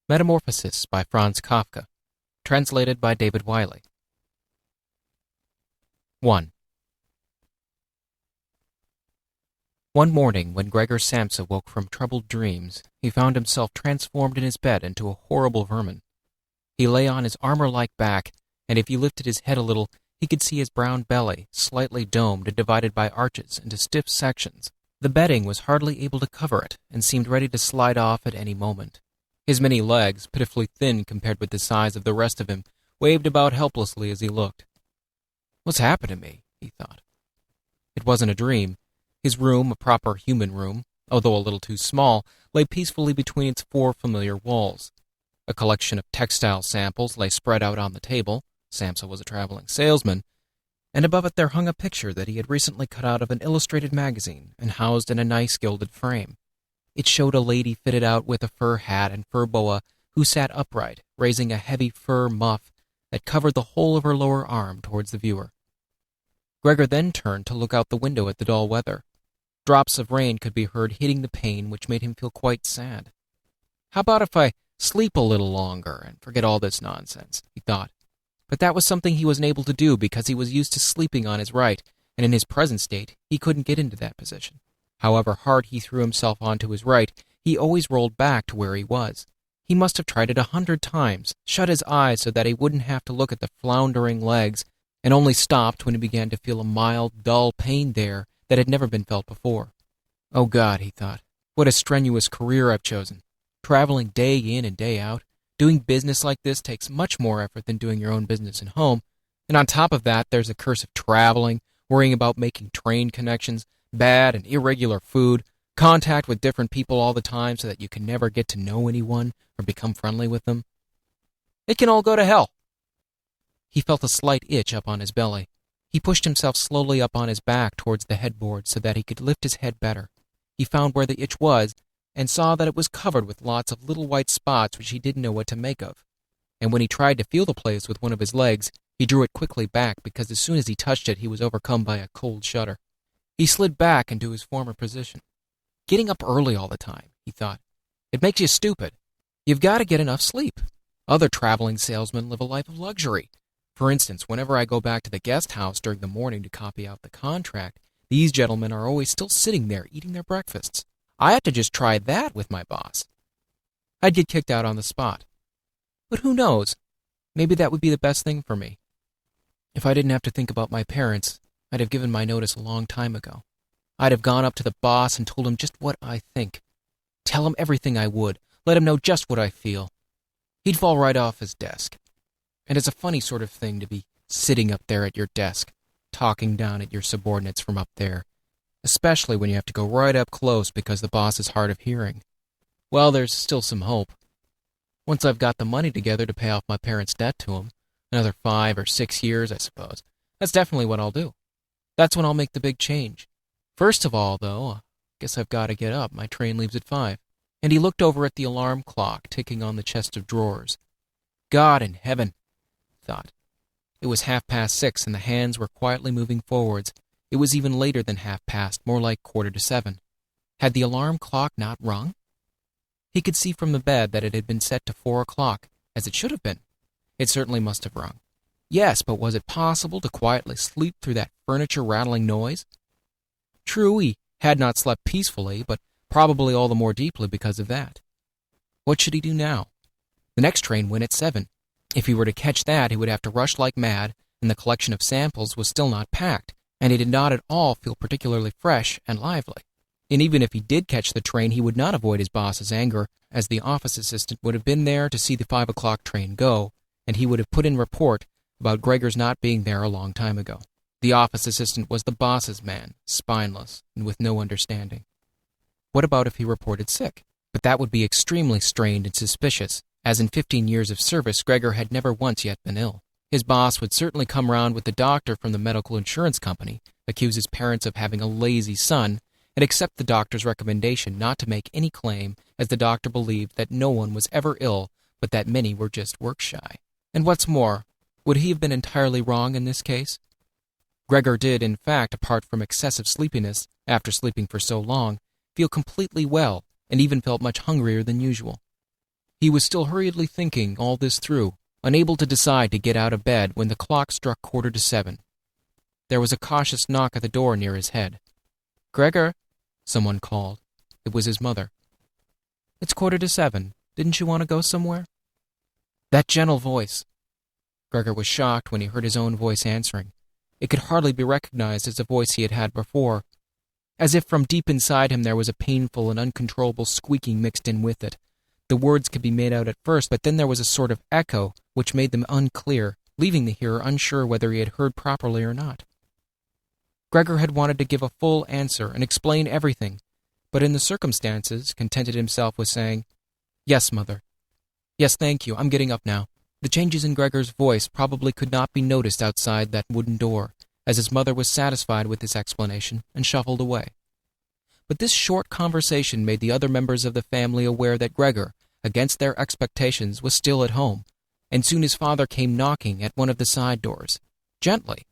Metamorphosis by Franz Kafka. Translated by David Wyllie. 1. One morning, when Gregor Samsa woke from troubled dreams, he found himself transformed in his bed into a horrible vermin. He lay on his armor-like back, and if he lifted his head a little, he could see his brown belly, slightly domed and divided by arches into stiff sections. The bedding was hardly able to cover it, and seemed ready to slide off at any moment. His many legs, pitifully thin compared with the size of the rest of him, waved about helplessly as he looked. "What's happened to me?" he thought. It wasn't a dream. His room, a proper human room, although a little too small, lay peacefully between its four familiar walls. A collection of textile samples lay spread out on the table. Samsa was a traveling salesman, and above it there hung a picture that he had recently cut out of an illustrated magazine and housed in a nice gilded frame. It showed a lady fitted out with a fur hat and fur boa who sat upright, raising a heavy fur muff that covered the whole of her lower arm towards the viewer. Gregor then turned to look out the window at the dull weather. Drops of rain could be heard hitting the pane, which made him feel quite sad. "How about if I sleep a little longer and forget all this nonsense?" he thought. But that was something he wasn't able to do because he was used to sleeping on his right, and in his present state he couldn't get into that position. However hard he threw himself onto his right, he always rolled back to where he was. He must have tried it 100 times, shut his eyes so that he wouldn't have to look at the floundering legs, and only stopped when he began to feel a mild, dull pain there that had never been felt before. "Oh God," he thought, "what a strenuous career I've chosen. Traveling day in and day out. Doing business like this takes much more effort than doing your own business at home. And on top of that, there's the curse of traveling, worrying about making train connections, bad and irregular food, contact with different people all the time so that you can never get to know anyone or become friendly with them. It can all go to hell." He felt a slight itch up on his belly. He pushed himself slowly up on his back towards the headboard so that he could lift his head better. He found where the itch was and saw that it was covered with lots of little white spots which he didn't know what to make of. And when he tried to feel the place with one of his legs, he drew it quickly back because as soon as he touched it, he was overcome by a cold shudder. He slid back into his former position. "Getting up early all the time," he thought. "It makes you stupid. You've got to get enough sleep. Other traveling salesmen live a life of luxury. For instance, whenever I go back to the guest house during the morning to copy out the contract, these gentlemen are always still sitting there eating their breakfasts. I have to just try that with my boss. I'd get kicked out on the spot. But who knows? Maybe that would be the best thing for me. If I didn't have to think about my parents, I'd have given my notice a long time ago. I'd have gone up to the boss and told him just what I think. Tell him everything I would. Let him know just what I feel. He'd fall right off his desk. And it's a funny sort of thing to be sitting up there at your desk, talking down at your subordinates from up there, especially when you have to go right up close because the boss is hard of hearing. Well, there's still some hope. Once I've got the money together to pay off my parents' debt to him, another 5 or 6 years, I suppose, that's definitely what I'll do. That's when I'll make the big change. First of all, though, I guess I've got to get up. My train leaves at 5. And he looked over at the alarm clock ticking on the chest of drawers. God in heaven, he thought. It was 6:30, and the hands were quietly moving forwards. It was even later than 6:30, more like 6:45. Had the alarm clock not rung? He could see from the bed that it had been set to 4 o'clock, as it should have been. It certainly must have rung. Yes, but was it possible to quietly sleep through that furniture-rattling noise? True, he had not slept peacefully, but probably all the more deeply because of that. What should he do now? The next train went at 7. If he were to catch that, he would have to rush like mad, and the collection of samples was still not packed, and he did not at all feel particularly fresh and lively. And even if he did catch the train, he would not avoid his boss's anger, as the office assistant would have been there to see the 5 o'clock train go, and he would have put in report about Gregor's not being there a long time ago. The office assistant was the boss's man, spineless, and with no understanding. What about if he reported sick? But that would be extremely strained and suspicious, as in 15 years of service, Gregor had never once yet been ill. His boss would certainly come round with the doctor from the medical insurance company, accuse his parents of having a lazy son, and accept the doctor's recommendation not to make any claim, as the doctor believed that no one was ever ill, but that many were just work-shy. And what's more, would he have been entirely wrong in this case? Gregor did, in fact, apart from excessive sleepiness, after sleeping for so long, feel completely well, and even felt much hungrier than usual. He was still hurriedly thinking all this through, unable to decide to get out of bed when the clock struck 7:15. There was a cautious knock at the door near his head. "Gregor," someone called. It was his mother. "It's 7:15. Didn't you want to go somewhere?" That gentle voice. Gregor was shocked when he heard his own voice answering. It could hardly be recognized as a voice he had had before. As if from deep inside him there was a painful and uncontrollable squeaking mixed in with it. The words could be made out at first, but then there was a sort of echo which made them unclear, leaving the hearer unsure whether he had heard properly or not. Gregor had wanted to give a full answer and explain everything, but in the circumstances contented himself with saying, "Yes, Mother. Yes, thank you. I'm getting up now." The changes in Gregor's voice probably could not be noticed outside that wooden door, as his mother was satisfied with this explanation and shuffled away. But this short conversation made the other members of the family aware that Gregor, against their expectations, was still at home, and soon his father came knocking at one of the side doors, gently,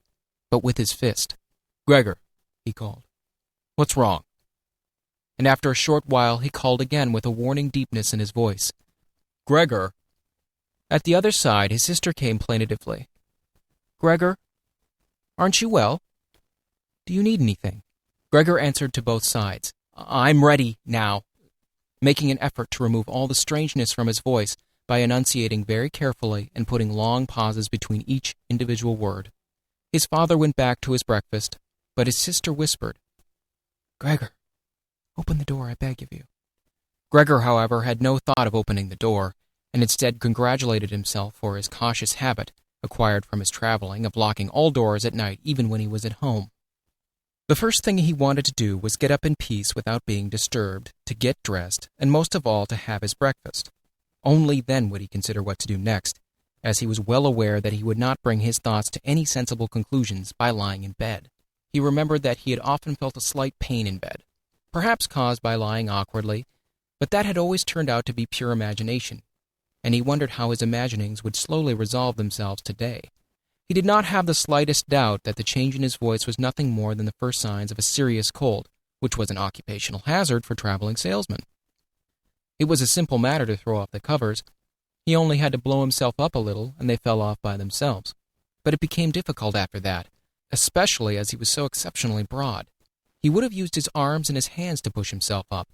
but with his fist. "Gregor," he called. "What's wrong?" And after a short while he called again with a warning deepness in his voice. "Gregor." At the other side his sister came plaintively. "Gregor, aren't you well? Do you need anything?" Gregor answered to both sides. "I'm ready now," making an effort to remove all the strangeness from his voice by enunciating very carefully and putting long pauses between each individual word. His father went back to his breakfast, but his sister whispered, "Gregor, open the door, I beg of you." Gregor, however, had no thought of opening the door, and instead congratulated himself for his cautious habit, acquired from his traveling, of locking all doors at night even when he was at home. The first thing he wanted to do was get up in peace without being disturbed, to get dressed, and most of all to have his breakfast. Only then would he consider what to do next, as he was well aware that he would not bring his thoughts to any sensible conclusions by lying in bed. He remembered that he had often felt a slight pain in bed, perhaps caused by lying awkwardly, but that had always turned out to be pure imagination, and he wondered how his imaginings would slowly resolve themselves today. He did not have the slightest doubt that the change in his voice was nothing more than the first signs of a serious cold, which was an occupational hazard for traveling salesmen. It was a simple matter to throw off the covers. He only had to blow himself up a little, and they fell off by themselves. But it became difficult after that, especially as he was so exceptionally broad. He would have used his arms and his hands to push himself up,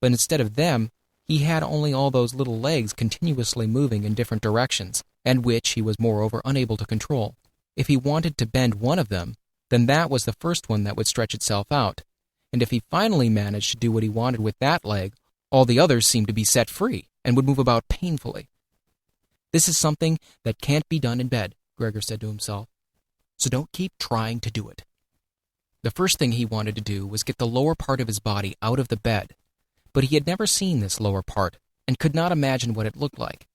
but instead of them, he had only all those little legs continuously moving in different directions, and which he was moreover unable to control. If he wanted to bend one of them, then that was the first one that would stretch itself out, and if he finally managed to do what he wanted with that leg, all the others seemed to be set free and would move about painfully. "This is something that can't be done in bed," Gregor said to himself, "so don't keep trying to do it." The first thing he wanted to do was get the lower part of his body out of the bed, but he had never seen this lower part and could not imagine what it looked like.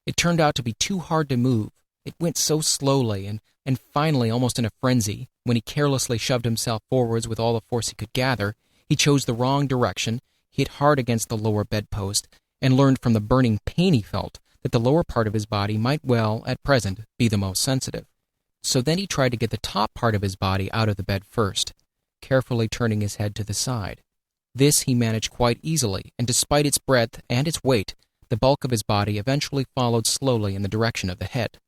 It turned out to be too hard to move. It went so slowly, and finally, almost in a frenzy, when he carelessly shoved himself forwards with all the force he could gather, he chose the wrong direction, hit hard against the lower bedpost, and learned from the burning pain he felt that the lower part of his body might well, at present, be the most sensitive. So then he tried to get the top part of his body out of the bed first, carefully turning his head to the side. This he managed quite easily, and despite its breadth and its weight, the bulk of his body eventually followed slowly in the direction of the head.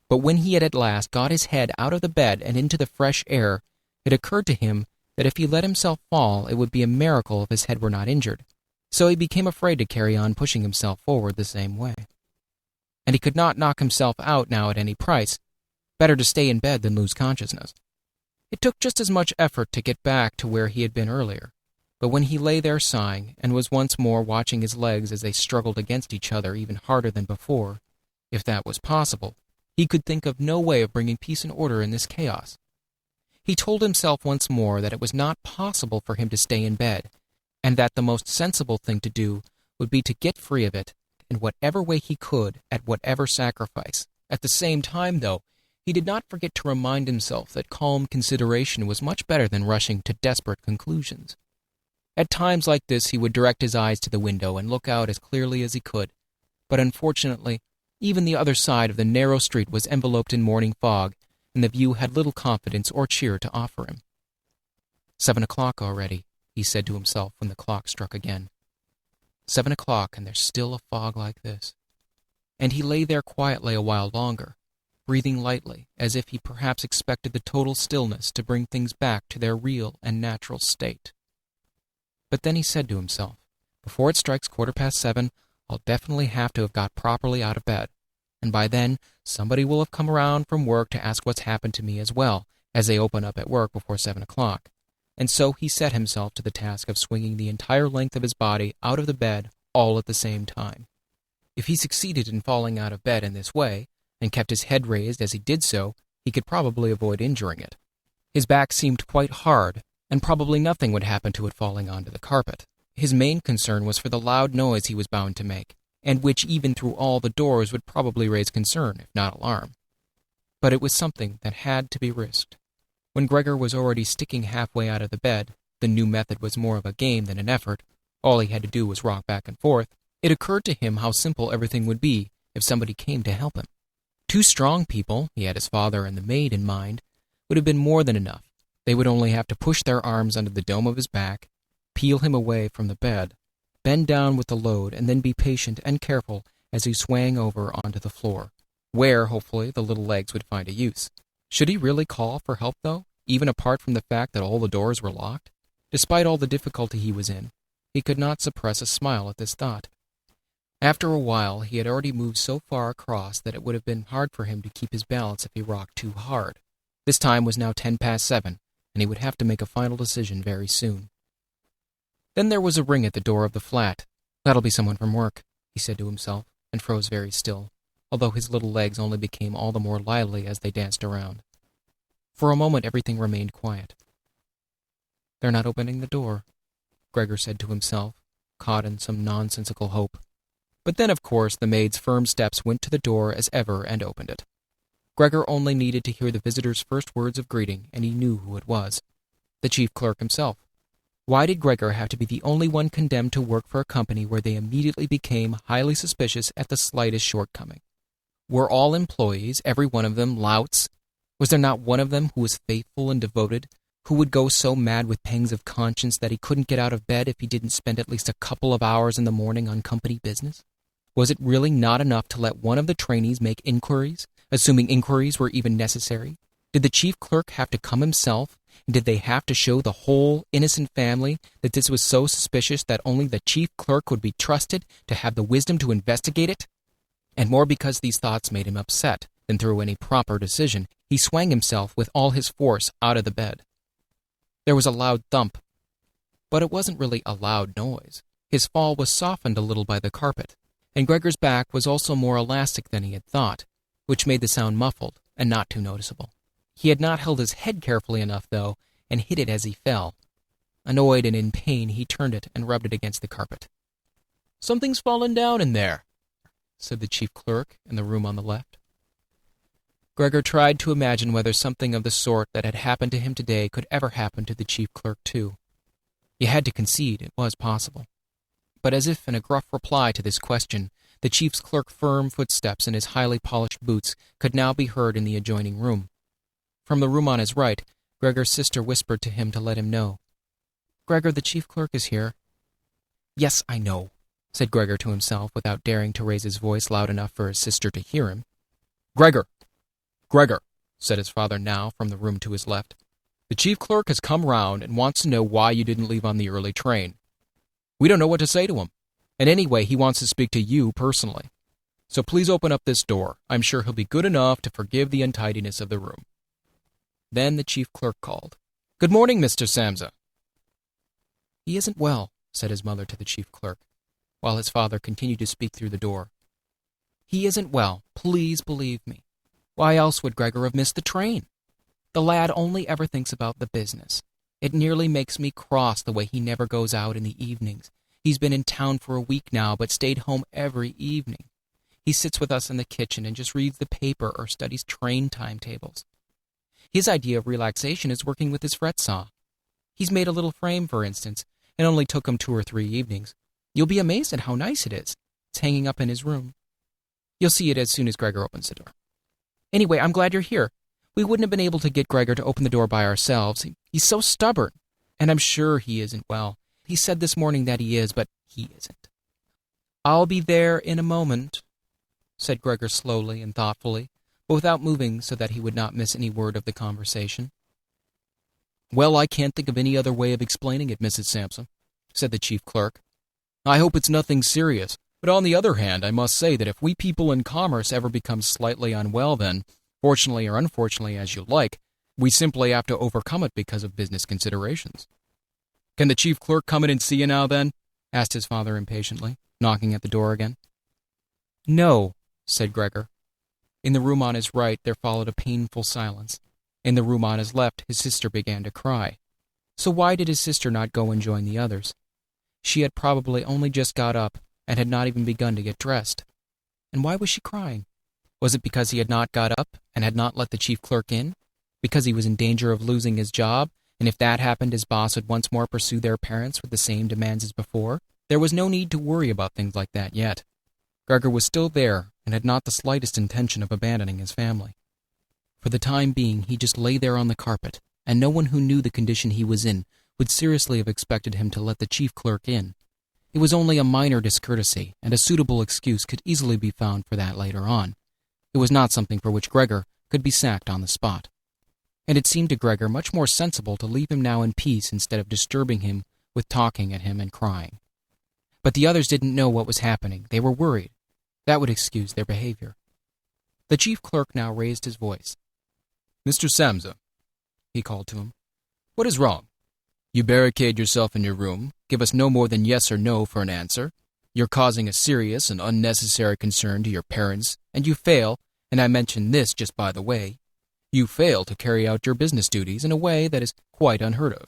But when he had at last got his head out of the bed and into the fresh air, it occurred to him that if he let himself fall, it would be a miracle if his head were not injured. So he became afraid to carry on pushing himself forward the same way. And he could not knock himself out now at any price. Better to stay in bed than lose consciousness. It took just as much effort to get back to where he had been earlier. But when he lay there sighing, and was once more watching his legs as they struggled against each other even harder than before, if that was possible, he could think of no way of bringing peace and order in this chaos. He told himself once more that it was not possible for him to stay in bed, and that the most sensible thing to do would be to get free of it in whatever way he could, at whatever sacrifice. At the same time, though, he did not forget to remind himself that calm consideration was much better than rushing to desperate conclusions. At times like this he would direct his eyes to the window and look out as clearly as he could, but unfortunately, even the other side of the narrow street was enveloped in morning fog, and the view had little confidence or cheer to offer him. 7 o'clock already, he said to himself when the clock struck again. 7 o'clock, and there's still a fog like this. and he lay there quietly a while longer, breathing lightly, as if he perhaps expected the total stillness to bring things back to their real and natural state. But then he said to himself, "Before it strikes 7:15, I'll definitely have to have got properly out of bed, and by then somebody will have come around from work to ask what's happened to me as well, as they open up at work before 7 o'clock. And so he set himself to the task of swinging the entire length of his body out of the bed all at the same time. If he succeeded in falling out of bed in this way, and kept his head raised as he did so, he could probably avoid injuring it. His back seemed quite hard, and probably nothing would happen to it falling onto the carpet. His main concern was for the loud noise he was bound to make, and which even through all the doors would probably raise concern, if not alarm. But it was something that had to be risked. When Gregor was already sticking halfway out of the bed, the new method was more of a game than an effort. All he had to do was rock back and forth. It occurred to him how simple everything would be if somebody came to help him. 2 strong people, he had his father and the maid in mind, would have been more than enough. They would only have to push their arms under the dome of his back, peel him away from the bed, bend down with the load, and then be patient and careful as he swang over onto the floor, where, hopefully, the little legs would find a use. Should he really call for help, though, even apart from the fact that all the doors were locked? Despite all the difficulty he was in, he could not suppress a smile at this thought. After a while, he had already moved so far across that it would have been hard for him to keep his balance if he rocked too hard. This time was now 7:10, and he would have to make a final decision very soon. Then there was a ring at the door of the flat. "That'll be someone from work," he said to himself, and froze very still, although his little legs only became all the more lively as they danced around. For a moment everything remained quiet. "They're not opening the door," Gregor said to himself, caught in some nonsensical hope. But then, of course, the maid's firm steps went to the door as ever and opened it. Gregor only needed to hear the visitor's first words of greeting, and he knew who it was. The chief clerk himself. Why did Gregor have to be the only one condemned to work for a company where they immediately became highly suspicious at the slightest shortcoming? Were all employees, every one of them, louts? Was there not one of them who was faithful and devoted, who would go so mad with pangs of conscience that he couldn't get out of bed if he didn't spend at least a couple of hours in the morning on company business? Was it really not enough to let one of the trainees make inquiries, assuming inquiries were even necessary? Did the chief clerk have to come himself, and did they have to show the whole innocent family that this was so suspicious that only the chief clerk would be trusted to have the wisdom to investigate it? And more because these thoughts made him upset than through any proper decision, he swung himself with all his force out of the bed. There was a loud thump, but it wasn't really a loud noise. His fall was softened a little by the carpet, and Gregor's back was also more elastic than he had thought, which made the sound muffled and not too noticeable. He had not held his head carefully enough, though, and hit it as he fell. Annoyed and in pain, he turned it and rubbed it against the carpet. "Something's fallen down in there," said the chief clerk in the room on the left. Gregor tried to imagine whether something of the sort that had happened to him today could ever happen to the chief clerk, too. He had to concede it was possible. But as if in a gruff reply to this question, the chief clerk's firm footsteps in his highly polished boots could now be heard in the adjoining room. From the room on his right, Gregor's sister whispered to him to let him know. "Gregor, the chief clerk is here." "Yes, I know," said Gregor to himself without daring to raise his voice loud enough for his sister to hear him. "Gregor! Gregor!" said his father now from the room to his left. "The chief clerk has come round and wants to know why you didn't leave on the early train. We don't know what to say to him, and anyway he wants to speak to you personally. So please open up this door. I'm sure he'll be good enough to forgive the untidiness of the room." Then the chief clerk called. "Good morning, Mr. Samsa." "He isn't well," said his mother to the chief clerk, while his father continued to speak through the door. "He isn't well, please believe me. Why else would Gregor have missed the train? The lad only ever thinks about the business. It nearly makes me cross the way he never goes out in the evenings. He's been in town for a week now, but stayed home every evening. He sits with us in the kitchen and just reads the paper or studies train timetables. His idea of relaxation is working with his fret saw. He's made a little frame, for instance, and only took him 2 or 3 evenings. You'll be amazed at how nice it is. It's hanging up in his room. You'll see it as soon as Gregor opens the door. Anyway, I'm glad you're here. We wouldn't have been able to get Gregor to open the door by ourselves. He's so stubborn, and I'm sure he isn't well. He said this morning that he is, but he isn't. I'll be there in a moment." said Gregor slowly and thoughtfully, but without moving so that he would not miss any word of the conversation. "Well, I can't think of any other way of explaining it, Mrs. Samsa," said the chief clerk. "I hope it's nothing serious, but on the other hand, I must say that if we people in commerce ever become slightly unwell, then, fortunately or unfortunately as you like, we simply have to overcome it because of business considerations." "Can the chief clerk come in and see you now, then?" asked his father impatiently, knocking at the door again. "No," said Gregor. In the room on his right there followed a painful silence. In the room on his left his sister began to cry. So why did his sister not go and join the others? She had probably only just got up and had not even begun to get dressed. And why was she crying? Was it because he had not got up and had not let the chief clerk in? Because he was in danger of losing his job, and if that happened his boss would once more pursue their parents with the same demands as before? There was no need to worry about things like that yet. Gregor was still there and had not the slightest intention of abandoning his family. For the time being, he just lay there on the carpet, and no one who knew the condition he was in would seriously have expected him to let the chief clerk in. It was only a minor discourtesy, and a suitable excuse could easily be found for that later on. It was not something for which Gregor could be sacked on the spot. And it seemed to Gregor much more sensible to leave him now in peace instead of disturbing him with talking at him and crying. But the others didn't know what was happening. They were worried. That would excuse their behavior. The chief clerk now raised his voice. "Mr. Samsa," he called to him, "what is wrong? You barricade yourself in your room, give us no more than yes or no for an answer. You're causing a serious and unnecessary concern to your parents, and you fail, and I mention this just by the way, you fail to carry out your business duties in a way that is quite unheard of.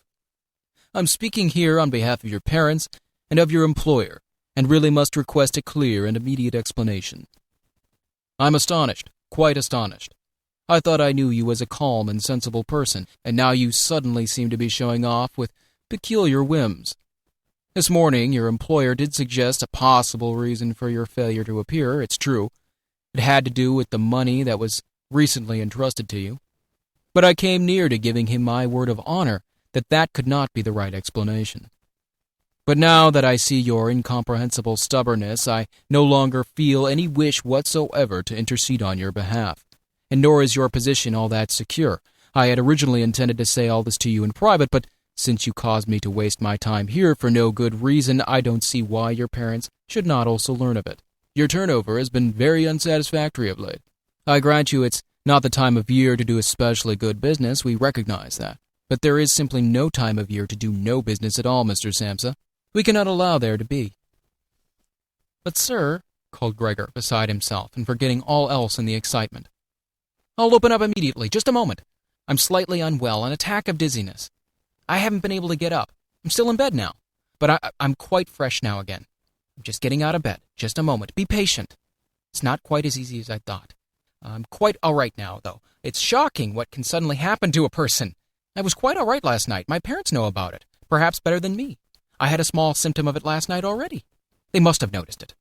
I'm speaking here on behalf of your parents and of your employer, and really must request a clear and immediate explanation. I'm astonished, quite astonished. I thought I knew you as a calm and sensible person, and now you suddenly seem to be showing off with peculiar whims. This morning your employer did suggest a possible reason for your failure to appear, it's true. It had to do with the money that was recently entrusted to you. But I came near to giving him my word of honor that that could not be the right explanation. But now that I see your incomprehensible stubbornness, I no longer feel any wish whatsoever to intercede on your behalf, and nor is your position all that secure. I had originally intended to say all this to you in private, but since you caused me to waste my time here for no good reason, I don't see why your parents should not also learn of it. Your turnover has been very unsatisfactory of late. I grant you it's not the time of year to do especially good business, we recognize that. But there is simply no time of year to do no business at all, Mr. Samsa. We cannot allow there to be. But, sir, called Gregor, beside himself and forgetting all else in the excitement. I'll open up immediately, just a moment. I'm slightly unwell, an attack of dizziness. I haven't been able to get up. I'm still in bed now, but I'm quite fresh now again. I'm just getting out of bed. Just a moment. Be patient. It's not quite as easy as I thought. I'm quite all right now, though. It's shocking what can suddenly happen to a person. I was quite all right last night. My parents know about it, perhaps better than me. I had a small symptom of it last night already. They must have noticed it.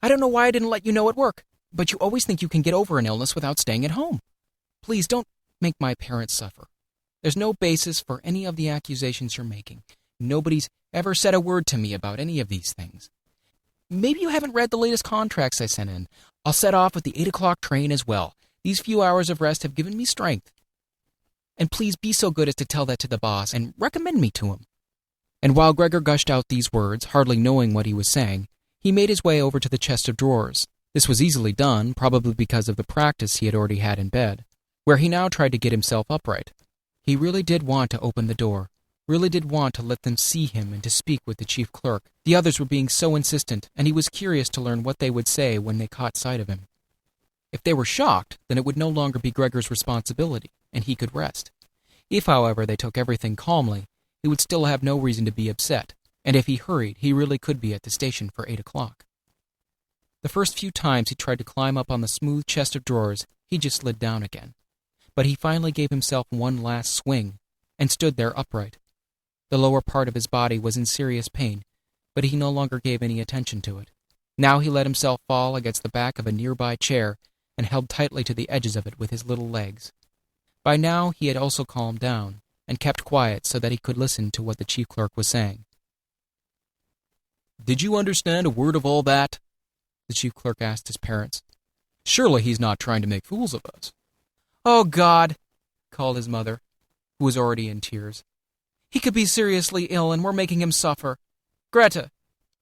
I don't know why I didn't let you know at work, but you always think you can get over an illness without staying at home. Please don't make my parents suffer. There's no basis for any of the accusations you're making. Nobody's ever said a word to me about any of these things. Maybe you haven't read the latest contracts I sent in. I'll set off with the 8 o'clock train as well. These few hours of rest have given me strength. And please be so good as to tell that to the boss and recommend me to him. And while Gregor gushed out these words, hardly knowing what he was saying, he made his way over to the chest of drawers. This was easily done, probably because of the practice he had already had in bed, where he now tried to get himself upright. He really did want to open the door, really did want to let them see him and to speak with the chief clerk. The others were being so insistent, and he was curious to learn what they would say when they caught sight of him. If they were shocked, then it would no longer be Gregor's responsibility, and he could rest. If, however, they took everything calmly, he would still have no reason to be upset, and if he hurried, he really could be at the station for 8 o'clock. The first few times he tried to climb up on the smooth chest of drawers, he just slid down again. But he finally gave himself one last swing, and stood there upright. The lower part of his body was in serious pain, but he no longer gave any attention to it. Now he let himself fall against the back of a nearby chair, and held tightly to the edges of it with his little legs. By now he had also calmed down, and kept quiet so that he could listen to what the chief clerk was saying. "Did you understand a word of all that?" the chief clerk asked his parents, Surely he's not trying to make fools of us. "Oh, God," called his mother, who was already in tears. "He could be seriously ill, and we're making him suffer. Greta,"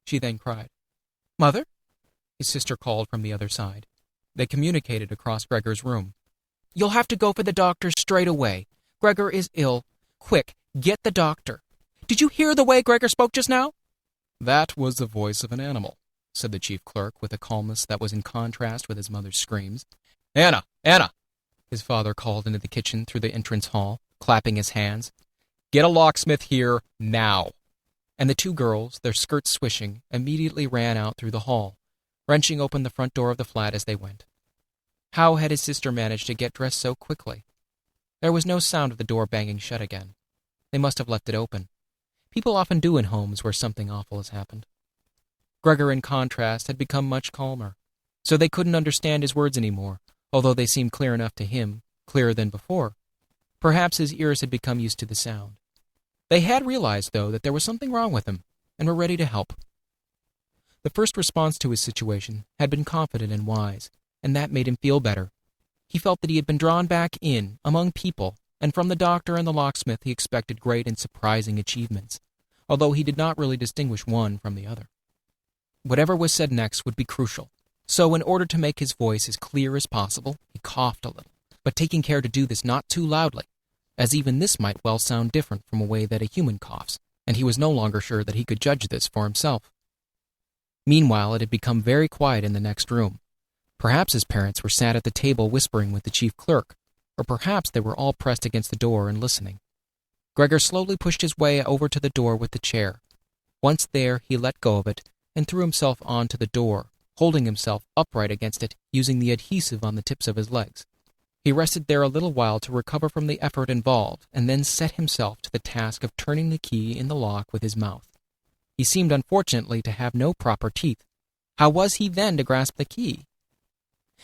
she then cried. "Mother?" his sister called from the other side. They communicated across Gregor's room. "You'll have to go for the doctor straight away. Gregor is ill. Quick, get the doctor. Did you hear the way Gregor spoke just now?" "That was the voice of an animal," said the chief clerk with a calmness that was in contrast with his mother's screams. Anna! His father called into the kitchen through the entrance hall, clapping his hands. "Get a locksmith here now." And the two girls, their skirts swishing, immediately ran out through the hall, wrenching open the front door of the flat as they went. How had his sister managed to get dressed so quickly? There was no sound of the door banging shut again. They must have left it open. People often do in homes where something awful has happened. Gregor, in contrast, had become much calmer, so they couldn't understand his words anymore, although they seemed clear enough to him, clearer than before. Perhaps his ears had become used to the sound. They had realized, though, that there was something wrong with him, and were ready to help. The first response to his situation had been confident and wise, and that made him feel better. He felt that he had been drawn back in, among people, and from the doctor and the locksmith he expected great and surprising achievements, although he did not really distinguish one from the other. Whatever was said next would be crucial, so in order to make his voice as clear as possible, he coughed a little, but taking care to do this not too loudly, as even this might well sound different from a way that a human coughs, and he was no longer sure that he could judge this for himself. Meanwhile, it had become very quiet in the next room. Perhaps his parents were sat at the table whispering with the chief clerk, or perhaps they were all pressed against the door and listening. Gregor slowly pushed his way over to the door with the chair. Once there, he let go of it and threw himself onto the door, holding himself upright against it using the adhesive on the tips of his legs. He rested there a little while to recover from the effort involved, and then set himself to the task of turning the key in the lock with his mouth. He seemed unfortunately to have no proper teeth. How was he then to grasp the key?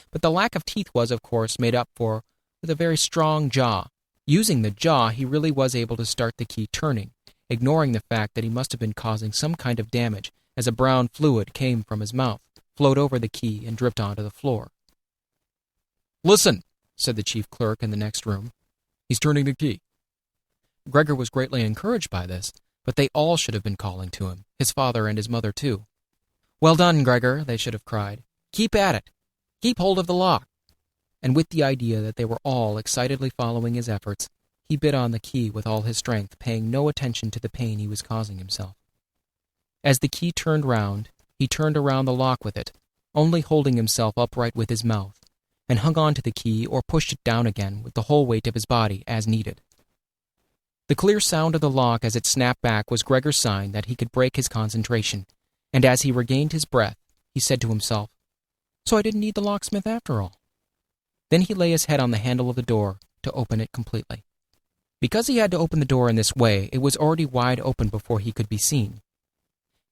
But the lack of teeth was, of course, made up for with a very strong jaw. Using the jaw, he really was able to start the key turning, ignoring the fact that he must have been causing some kind of damage, as a brown fluid came from his mouth, flowed over the key, and dripped onto the floor. "Listen," said the chief clerk in the next room. "He's turning the key." Gregor was greatly encouraged by this, but they all should have been calling to him, his father and his mother too. "Well done, Gregor," they should have cried. "Keep at it. Keep hold of the lock." And with the idea that they were all excitedly following his efforts, he bit on the key with all his strength, paying no attention to the pain he was causing himself. As the key turned round, he turned around the lock with it, only holding himself upright with his mouth, and hung on to the key or pushed it down again with the whole weight of his body as needed. The clear sound of the lock as it snapped back was Gregor's sign that he could break his concentration, and as he regained his breath, he said to himself, "So I didn't need the locksmith after all." Then he lay his head on the handle of the door to open it completely. Because he had to open the door in this way, it was already wide open before he could be seen.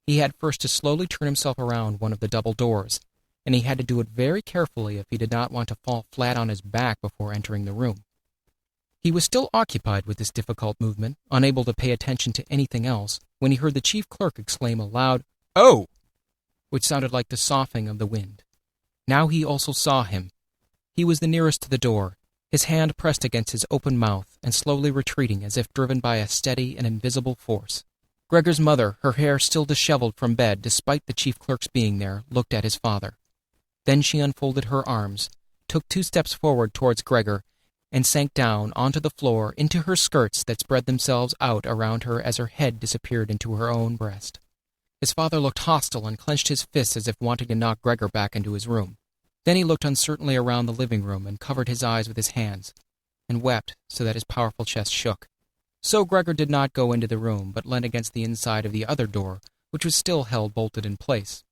He had first to slowly turn himself around one of the double doors, and he had to do it very carefully if he did not want to fall flat on his back before entering the room. He was still occupied with this difficult movement, unable to pay attention to anything else, when he heard the chief clerk exclaim a loud, "Oh!" which sounded like the soughing of the wind. Now he also saw him. He was the nearest to the door, his hand pressed against his open mouth and slowly retreating as if driven by a steady and invisible force. Gregor's mother, her hair still disheveled from bed despite the chief clerk's being there, looked at his father. Then she unfolded her arms, took 2 steps forward towards Gregor, and sank down onto the floor into her skirts that spread themselves out around her as her head disappeared into her own breast. His father looked hostile and clenched his fists as if wanting to knock Gregor back into his room. Then he looked uncertainly around the living room and covered his eyes with his hands, and wept so that his powerful chest shook. So Gregor did not go into the room, but leaned against the inside of the other door, which was still held bolted in place.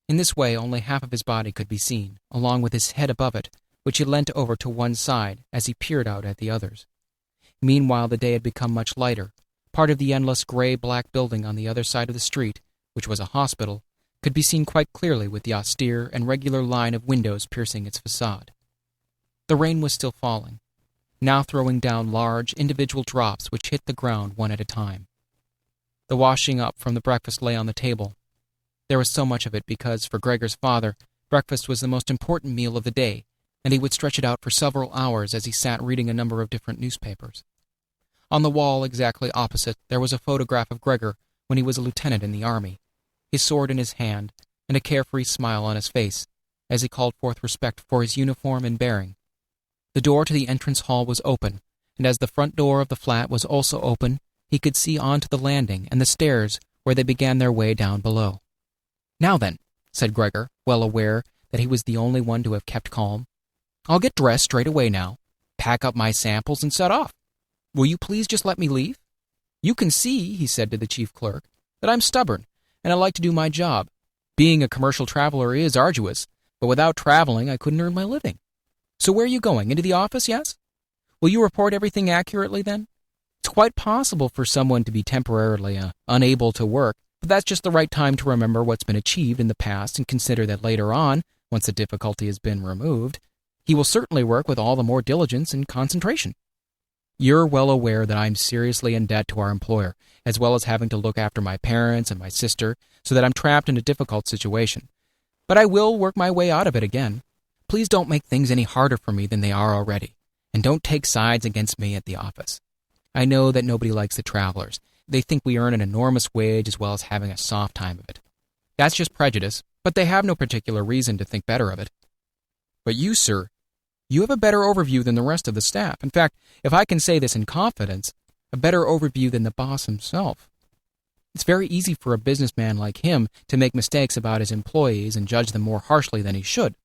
In this way only half of his body could be seen, along with his head above it, which he leant over to one side as he peered out at the others. Meanwhile the day had become much lighter. Part of the endless gray-black building on the other side of the street, which was a hospital, could be seen quite clearly with the austere and regular line of windows piercing its facade. The rain was still falling, now throwing down large, individual drops which hit the ground one at a time. The washing up from the breakfast lay on the table. There was so much of it because, for Gregor's father, breakfast was the most important meal of the day, and he would stretch it out for several hours as he sat reading a number of different newspapers. On the wall exactly opposite there was a photograph of Gregor when he was a lieutenant in the army, his sword in his hand, and a carefree smile on his face, as he called forth respect for his uniform and bearing. The door to the entrance hall was open, and as the front door of the flat was also open, he could see onto the landing and the stairs where they began their way down below. "Now then," said Gregor, well aware that he was the only one to have kept calm, "I'll get dressed straight away now, pack up my samples, and set off. Will you please just let me leave? You can see," he said to the chief clerk, "that I'm stubborn, and I like to do my job. Being a commercial traveler is arduous, but without traveling I couldn't earn my living. So where are you going? Into the office, yes? Will you report everything accurately, then? It's quite possible for someone to be temporarily unable to work, but that's just the right time to remember what's been achieved in the past and consider that later on, once the difficulty has been removed, he will certainly work with all the more diligence and concentration. You're well aware that I'm seriously in debt to our employer, as well as having to look after my parents and my sister, so that I'm trapped in a difficult situation. But I will work my way out of it again. Please don't make things any harder for me than they are already, and don't take sides against me at the office. I know that nobody likes the travelers. They think we earn an enormous wage as well as having a soft time of it. That's just prejudice, but they have no particular reason to think better of it. But you, sir, you have a better overview than the rest of the staff. In fact, if I can say this in confidence, a better overview than the boss himself. It's very easy for a businessman like him to make mistakes about his employees and judge them more harshly than he should.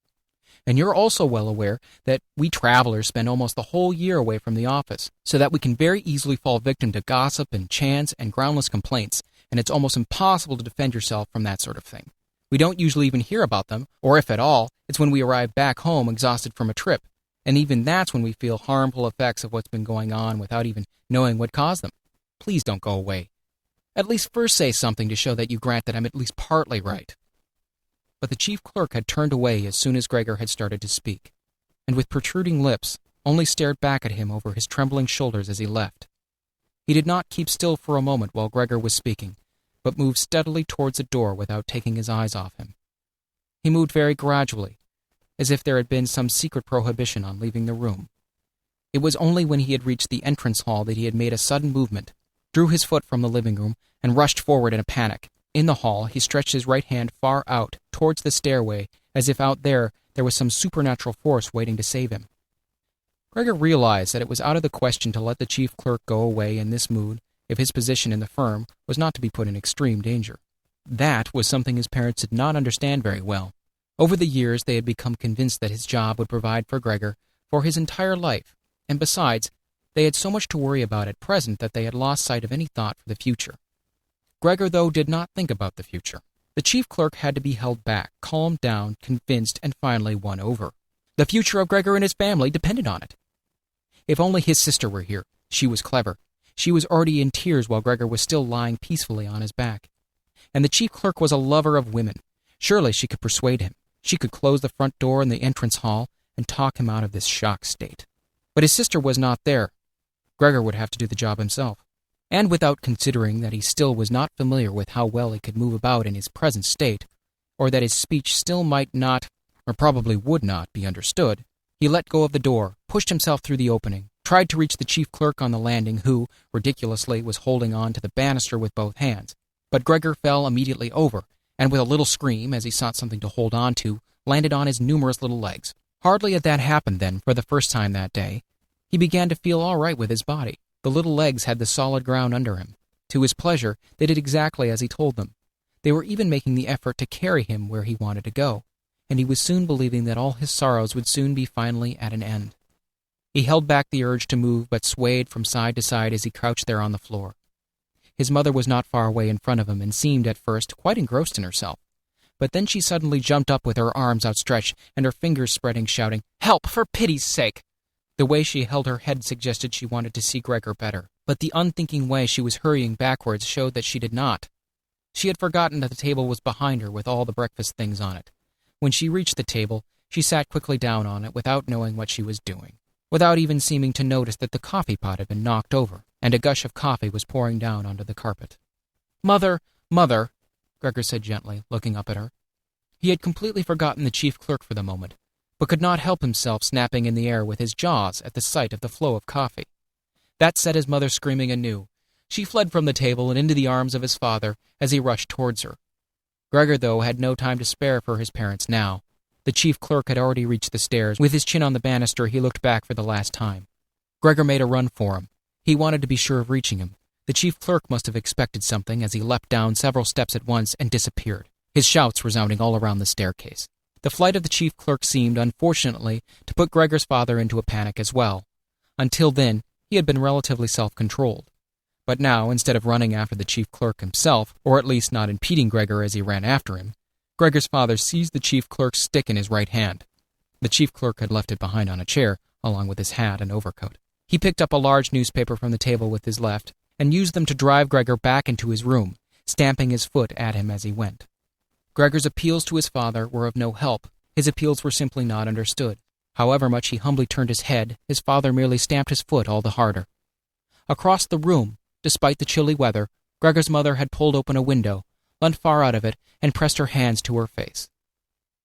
And you're also well aware that we travelers spend almost the whole year away from the office, so that we can very easily fall victim to gossip and chance and groundless complaints, and it's almost impossible to defend yourself from that sort of thing. We don't usually even hear about them, or if at all, it's when we arrive back home exhausted from a trip, and even that's when we feel harmful effects of what's been going on without even knowing what caused them. Please don't go away. At least first say something to show that you grant that I'm at least partly right." But the chief clerk had turned away as soon as Gregor had started to speak, and with protruding lips, only stared back at him over his trembling shoulders as he left. He did not keep still for a moment while Gregor was speaking, but moved steadily towards the door without taking his eyes off him. He moved very gradually, as if there had been some secret prohibition on leaving the room. It was only when he had reached the entrance hall that he had made a sudden movement, drew his foot from the living room, and rushed forward in a panic. In the hall, he stretched his right hand far out towards the stairway, as if out there was some supernatural force waiting to save him. Gregor realized that it was out of the question to let the chief clerk go away in this mood if his position in the firm was not to be put in extreme danger. That was something his parents did not understand very well. Over the years, they had become convinced that his job would provide for Gregor for his entire life, and besides, they had so much to worry about at present that they had lost sight of any thought for the future. Gregor, though, did not think about the future. The chief clerk had to be held back, calmed down, convinced, and finally won over. The future of Gregor and his family depended on it. If only his sister were here. She was clever. She was already in tears while Gregor was still lying peacefully on his back. And the chief clerk was a lover of women. Surely she could persuade him. She could close the front door in the entrance hall and talk him out of this shocked state. But his sister was not there. Gregor would have to do the job himself. And without considering that he still was not familiar with how well he could move about in his present state, or that his speech still might not, or probably would not, be understood, he let go of the door, pushed himself through the opening, tried to reach the chief clerk on the landing who, ridiculously, was holding on to the banister with both hands. But Gregor fell immediately over, and with a little scream, as he sought something to hold on to, landed on his numerous little legs. Hardly had that happened then, for the first time that day. He began to feel all right with his body. The little legs had the solid ground under him. To his pleasure, they did exactly as he told them. They were even making the effort to carry him where he wanted to go, and he was soon believing that all his sorrows would soon be finally at an end. He held back the urge to move, but swayed from side to side as he crouched there on the floor. His mother was not far away in front of him and seemed, at first, quite engrossed in herself. But then she suddenly jumped up with her arms outstretched and her fingers spreading, shouting, "Help, for pity's sake!" The way she held her head suggested she wanted to see Gregor better, but the unthinking way she was hurrying backwards showed that she did not. She had forgotten that the table was behind her with all the breakfast things on it. When she reached the table, she sat quickly down on it without knowing what she was doing, without even seeming to notice that the coffee pot had been knocked over, and a gush of coffee was pouring down onto the carpet. "Mother, Mother," Gregor said gently, looking up at her. He had completely forgotten the chief clerk for the moment, but could not help himself snapping in the air with his jaws at the sight of the flow of coffee. That set his mother screaming anew. She fled from the table and into the arms of his father as he rushed towards her. Gregor, though, had no time to spare for his parents now. The chief clerk had already reached the stairs. With his chin on the banister, he looked back for the last time. Gregor made a run for him. He wanted to be sure of reaching him. The chief clerk must have expected something as he leapt down several steps at once and disappeared, his shouts resounding all around the staircase. The flight of the chief clerk seemed, unfortunately, to put Gregor's father into a panic as well. Until then, he had been relatively self-controlled. But now, instead of running after the chief clerk himself, or at least not impeding Gregor as he ran after him, Gregor's father seized the chief clerk's stick in his right hand. The chief clerk had left it behind on a chair, along with his hat and overcoat. He picked up a large newspaper from the table with his left and used them to drive Gregor back into his room, stamping his foot at him as he went. Gregor's appeals to his father were of no help. His appeals were simply not understood. However much he humbly turned his head, his father merely stamped his foot all the harder. Across the room, despite the chilly weather, Gregor's mother had pulled open a window, leant far out of it, and pressed her hands to her face.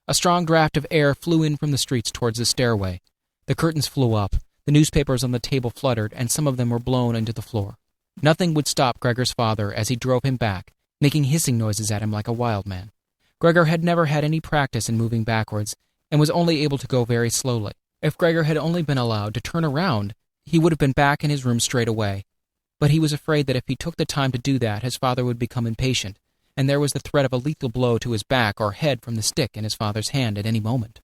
A strong draught of air flew in from the streets towards the stairway. The curtains flew up, the newspapers on the table fluttered, and some of them were blown into the floor. Nothing would stop Gregor's father as he drove him back, making hissing noises at him like a wild man. Gregor had never had any practice in moving backwards, and was only able to go very slowly. If Gregor had only been allowed to turn around, he would have been back in his room straight away. But he was afraid that if he took the time to do that, his father would become impatient, and there was the threat of a lethal blow to his back or head from the stick in his father's hand at any moment.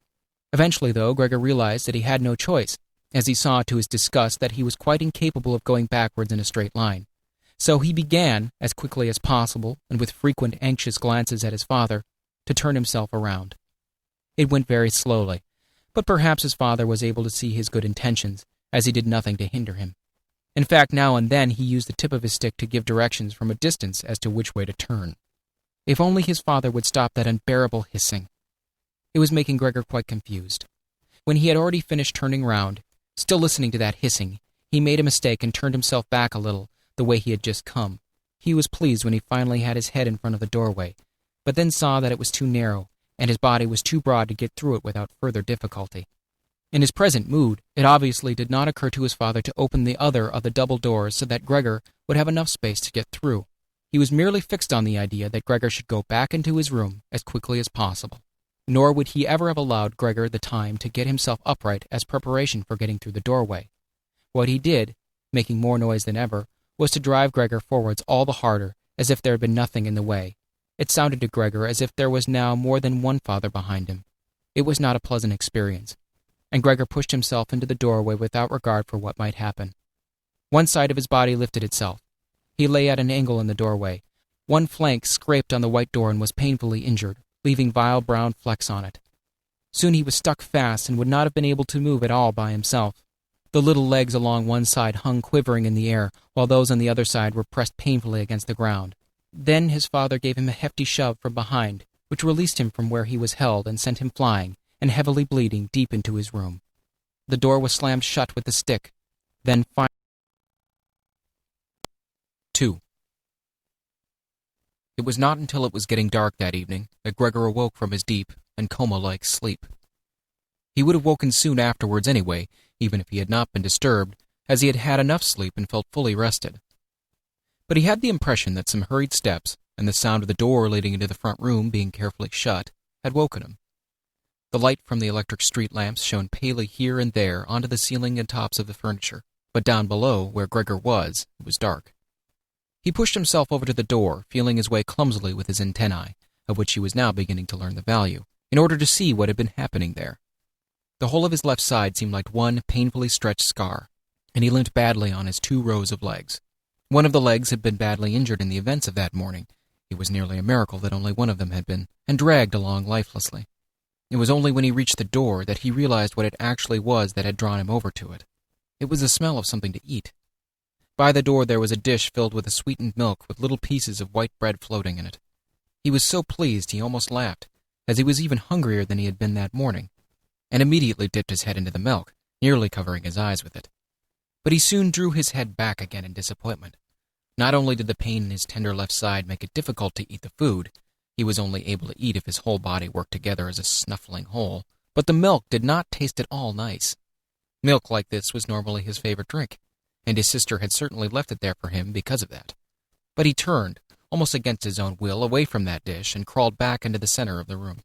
Eventually, though, Gregor realized that he had no choice, as he saw to his disgust that he was quite incapable of going backwards in a straight line. So he began, as quickly as possible, and with frequent anxious glances at his father, to turn himself around. It went very slowly, but perhaps his father was able to see his good intentions, as he did nothing to hinder him. In fact, now and then he used the tip of his stick to give directions from a distance as to which way to turn. If only his father would stop that unbearable hissing. It was making Gregor quite confused. When he had already finished turning round, still listening to that hissing, he made a mistake and turned himself back a little, the way he had just come. He was pleased when he finally had his head in front of the doorway, but then saw that it was too narrow, and his body was too broad to get through it without further difficulty. In his present mood, it obviously did not occur to his father to open the other of the double doors so that Gregor would have enough space to get through. He was merely fixed on the idea that Gregor should go back into his room as quickly as possible. Nor would he ever have allowed Gregor the time to get himself upright as preparation for getting through the doorway. What he did, making more noise than ever, was to drive Gregor forwards all the harder, as if there had been nothing in the way. It sounded to Gregor as if there was now more than one father behind him. It was not a pleasant experience, and Gregor pushed himself into the doorway without regard for what might happen. One side of his body lifted itself. He lay at an angle in the doorway. One flank scraped on the white door and was painfully injured, leaving vile brown flecks on it. Soon he was stuck fast and would not have been able to move at all by himself. The little legs along one side hung quivering in the air, while those on the other side were pressed painfully against the ground. Then his father gave him a hefty shove from behind, which released him from where he was held and sent him flying, and heavily bleeding, deep into his room. The door was slammed shut with the stick. Then finally... 2. It was not until it was getting dark that evening that Gregor awoke from his deep and coma-like sleep. He would have woken soon afterwards anyway, even if he had not been disturbed, as he had had enough sleep and felt fully rested. But he had the impression that some hurried steps, and the sound of the door leading into the front room being carefully shut, had woken him. The light from the electric street lamps shone palely here and there onto the ceiling and tops of the furniture, but down below, where Gregor was, it was dark. He pushed himself over to the door, feeling his way clumsily with his antennae, of which he was now beginning to learn the value, in order to see what had been happening there. The whole of his left side seemed like one painfully stretched scar, and he limped badly on his 2 rows of legs. One of the legs had been badly injured in the events of that morning. It was nearly a miracle that only one of them had been, and dragged along lifelessly. It was only when he reached the door that he realized what it actually was that had drawn him over to it. It was the smell of something to eat. By the door there was a dish filled with a sweetened milk with little pieces of white bread floating in it. He was so pleased he almost laughed, as he was even hungrier than he had been that morning, and immediately dipped his head into the milk, nearly covering his eyes with it. But he soon drew his head back again in disappointment. Not only did the pain in his tender left side make it difficult to eat the food, he was only able to eat if his whole body worked together as a snuffling whole, but the milk did not taste at all nice. Milk like this was normally his favorite drink, and his sister had certainly left it there for him because of that. But he turned, almost against his own will, away from that dish and crawled back into the center of the room.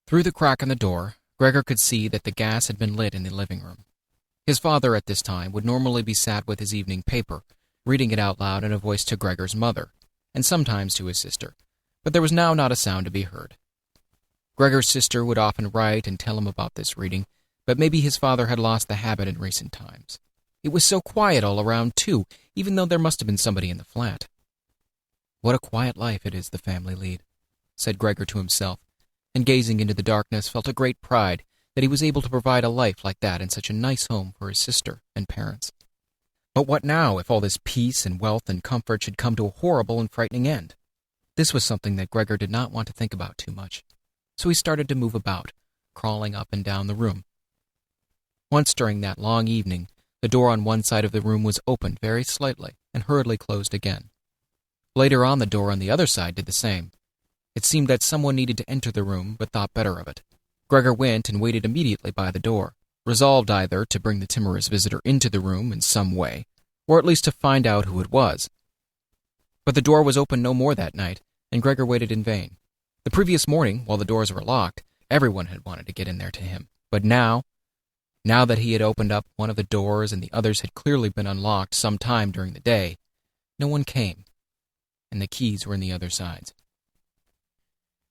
Through the crack in the door, Gregor could see that the gas had been lit in the living room. His father at this time would normally be sat with his evening paper, reading it out loud in a voice to Gregor's mother, and sometimes to his sister, but there was now not a sound to be heard. Gregor's sister would often write and tell him about this reading, but maybe his father had lost the habit in recent times. It was so quiet all around, too, even though there must have been somebody in the flat. "What a quiet life it is the family lead," said Gregor to himself, and gazing into the darkness felt a great pride that he was able to provide a life like that in such a nice home for his sister and parents. But what now if all this peace and wealth and comfort should come to a horrible and frightening end? This was something that Gregor did not want to think about too much, so he started to move about, crawling up and down the room. Once during that long evening, the door on one side of the room was opened very slightly and hurriedly closed again. Later on, the door on the other side did the same. It seemed that someone needed to enter the room, but thought better of it. Gregor went and waited immediately by the door, resolved either to bring the timorous visitor into the room in some way, or at least to find out who it was. But the door was opened no more that night, and Gregor waited in vain. The previous morning, while the doors were locked, everyone had wanted to get in there to him. But now that he had opened up one of the doors and the others had clearly been unlocked some time during the day, no one came, and the keys were in the other sides.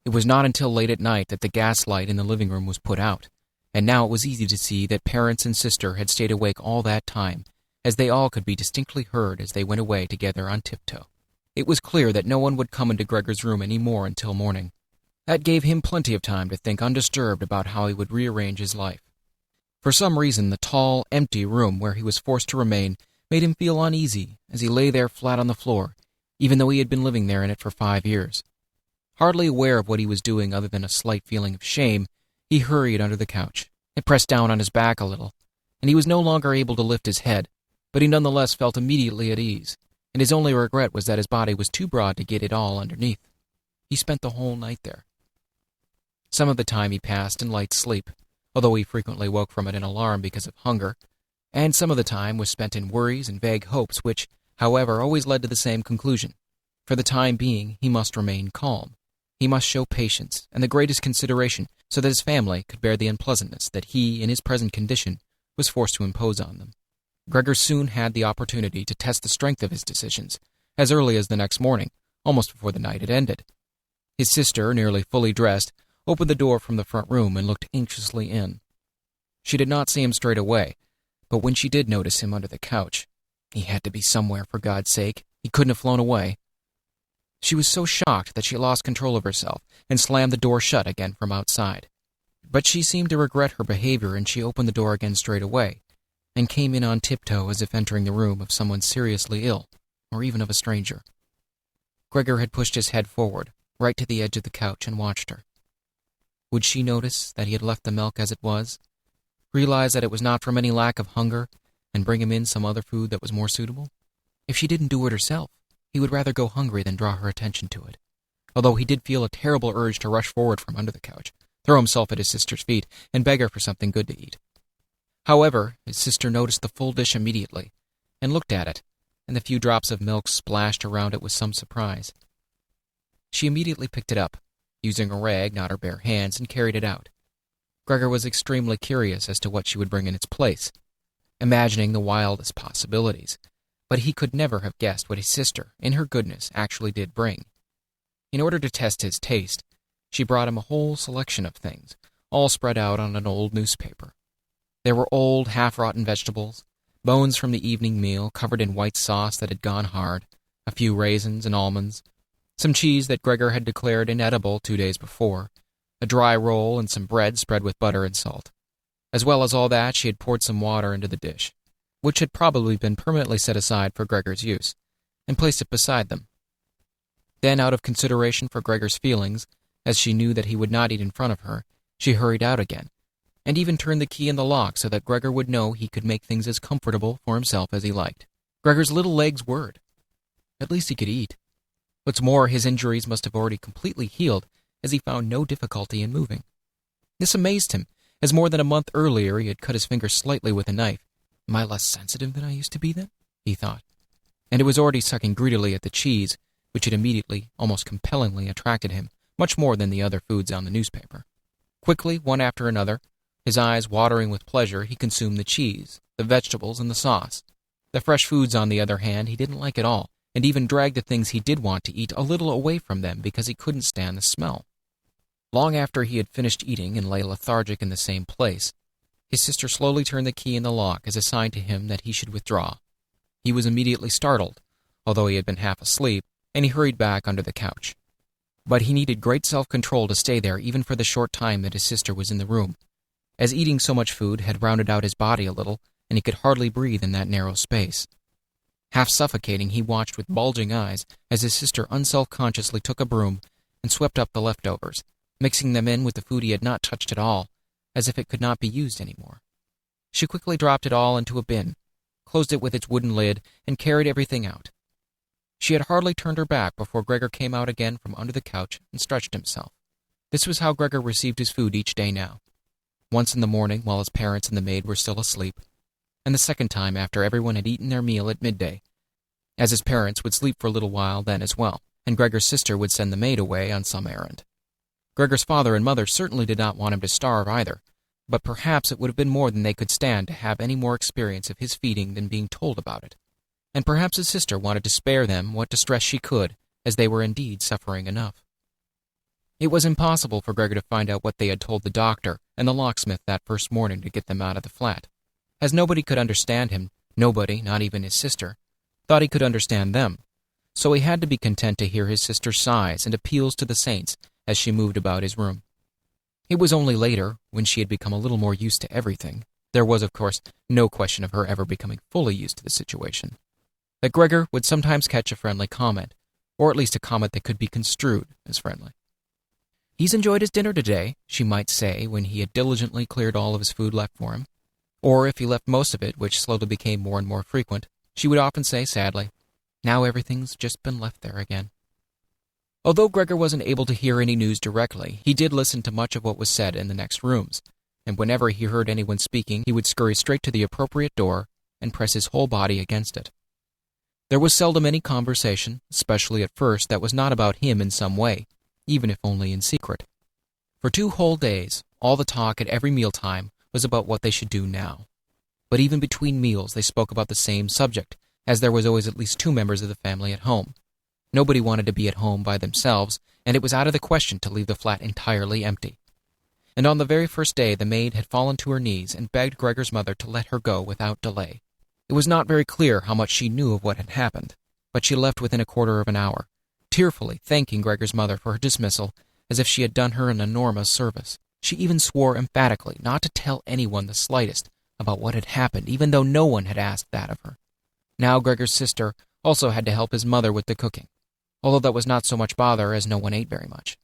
It was not until late at night that the gas light in the living room was put out, and now it was easy to see that parents and sister had stayed awake all that time, as they all could be distinctly heard as they went away together on tiptoe. It was clear that no one would come into Gregor's room any more until morning. That gave him plenty of time to think undisturbed about how he would rearrange his life. For some reason, the tall, empty room where he was forced to remain made him feel uneasy as he lay there flat on the floor, even though he had been living there in it for 5 years. Hardly aware of what he was doing other than a slight feeling of shame, he hurried under the couch. It pressed down on his back a little, and he was no longer able to lift his head, but he nonetheless felt immediately at ease, and his only regret was that his body was too broad to get it all underneath. He spent the whole night there. Some of the time he passed in light sleep, although he frequently woke from it in alarm because of hunger, and some of the time was spent in worries and vague hopes which, however, always led to the same conclusion. For the time being, he must remain calm. He must show patience and the greatest consideration so that his family could bear the unpleasantness that he, in his present condition, was forced to impose on them. Gregor soon had the opportunity to test the strength of his decisions, as early as the next morning, almost before the night had ended. His sister, nearly fully dressed, opened the door from the front room and looked anxiously in. She did not see him straight away, but when she did notice him under the couch, he had to be somewhere, for God's sake. He couldn't have flown away. She was so shocked that she lost control of herself and slammed the door shut again from outside. But she seemed to regret her behavior, and she opened the door again straight away and came in on tiptoe as if entering the room of someone seriously ill, or even of a stranger. Gregor had pushed his head forward, right to the edge of the couch, and watched her. Would she notice that he had left the milk as it was, realize that it was not from any lack of hunger, and bring him in some other food that was more suitable? If she didn't do it herself, he would rather go hungry than draw her attention to it, although he did feel a terrible urge to rush forward from under the couch, throw himself at his sister's feet, and beg her for something good to eat. However, his sister noticed the full dish immediately, and looked at it, and the few drops of milk splashed around it with some surprise. She immediately picked it up, using a rag, not her bare hands, and carried it out. Gregor was extremely curious as to what she would bring in its place, imagining the wildest possibilities, but he could never have guessed what his sister, in her goodness, actually did bring. In order to test his taste, she brought him a whole selection of things, all spread out on an old newspaper. There were old, half-rotten vegetables, bones from the evening meal covered in white sauce that had gone hard, a few raisins and almonds, some cheese that Gregor had declared inedible 2 days before, a dry roll and some bread spread with butter and salt. As well as all that, she had poured some water into the dish, which had probably been permanently set aside for Gregor's use, and placed it beside them. Then, out of consideration for Gregor's feelings, as she knew that he would not eat in front of her, she hurried out again, and even turned the key in the lock so that Gregor would know he could make things as comfortable for himself as he liked. Gregor's little legs whirred. At least he could eat. What's more, his injuries must have already completely healed, as he found no difficulty in moving. This amazed him, as more than a month earlier he had cut his finger slightly with a knife. "Am I less sensitive than I used to be then?" he thought. And it was already sucking greedily at the cheese, which had immediately, almost compellingly, attracted him, much more than the other foods on the newspaper. Quickly, one after another, his eyes watering with pleasure, he consumed the cheese, the vegetables, and the sauce. The fresh foods, on the other hand, he didn't like at all, and even dragged the things he did want to eat a little away from them because he couldn't stand the smell. Long after he had finished eating and lay lethargic in the same place, his sister slowly turned the key in the lock as a sign to him that he should withdraw. He was immediately startled, although he had been half asleep, and he hurried back under the couch. But he needed great self-control to stay there even for the short time that his sister was in the room, as eating so much food had rounded out his body a little, and he could hardly breathe in that narrow space. Half suffocating, he watched with bulging eyes as his sister unselfconsciously took a broom and swept up the leftovers, mixing them in with the food he had not touched at all, as if it could not be used anymore. She quickly dropped it all into a bin, closed it with its wooden lid, and carried everything out. She had hardly turned her back before Gregor came out again from under the couch and stretched himself. This was how Gregor received his food each day now. Once in the morning while his parents and the maid were still asleep, and the second time after everyone had eaten their meal at midday, as his parents would sleep for a little while then as well, and Gregor's sister would send the maid away on some errand. Gregor's father and mother certainly did not want him to starve either, but perhaps it would have been more than they could stand to have any more experience of his feeding than being told about it. And perhaps his sister wanted to spare them what distress she could, as they were indeed suffering enough. It was impossible for Gregor to find out what they had told the doctor and the locksmith that first morning to get them out of the flat. As nobody could understand him, nobody, not even his sister, thought he could understand them, so he had to be content to hear his sister's sighs and appeals to the saints as she moved about his room. It was only later, when she had become a little more used to everything — there was, of course, no question of her ever becoming fully used to the situation — that Gregor would sometimes catch a friendly comment, or at least a comment that could be construed as friendly. "He's enjoyed his dinner today," she might say when he had diligently cleared all of his food left for him. Or if he left most of it, which slowly became more and more frequent, she would often say sadly, "Now everything's just been left there again." Although Gregor wasn't able to hear any news directly, he did listen to much of what was said in the next rooms, and whenever he heard anyone speaking, he would scurry straight to the appropriate door and press his whole body against it. There was seldom any conversation, especially at first, that was not about him in some way, even if only in secret. For 2 whole days, all the talk at every mealtime was about what they should do now. But even between meals they spoke about the same subject, as there was always at least 2 members of the family at home. Nobody wanted to be at home by themselves, and it was out of the question to leave the flat entirely empty. And on the very first day the maid had fallen to her knees and begged Gregor's mother to let her go without delay. It was not very clear how much she knew of what had happened, but she left within a quarter of an hour, tearfully thanking Gregor's mother for her dismissal as if she had done her an enormous service. She even swore emphatically not to tell anyone the slightest about what had happened, even though no one had asked that of her. Now Gregor's sister also had to help his mother with the cooking, although that was not so much bother as no one ate very much.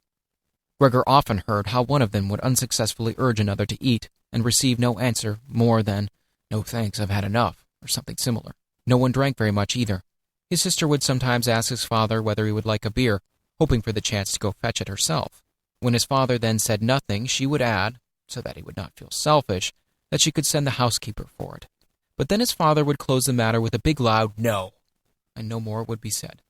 Gregor often heard how one of them would unsuccessfully urge another to eat and receive no answer more than, "No thanks, I've had enough," or something similar. No one drank very much either. His sister would sometimes ask his father whether he would like a beer, hoping for the chance to go fetch it herself. When his father then said nothing, she would add, so that he would not feel selfish, that she could send the housekeeper for it. But then his father would close the matter with a big loud "no," and no more would be said.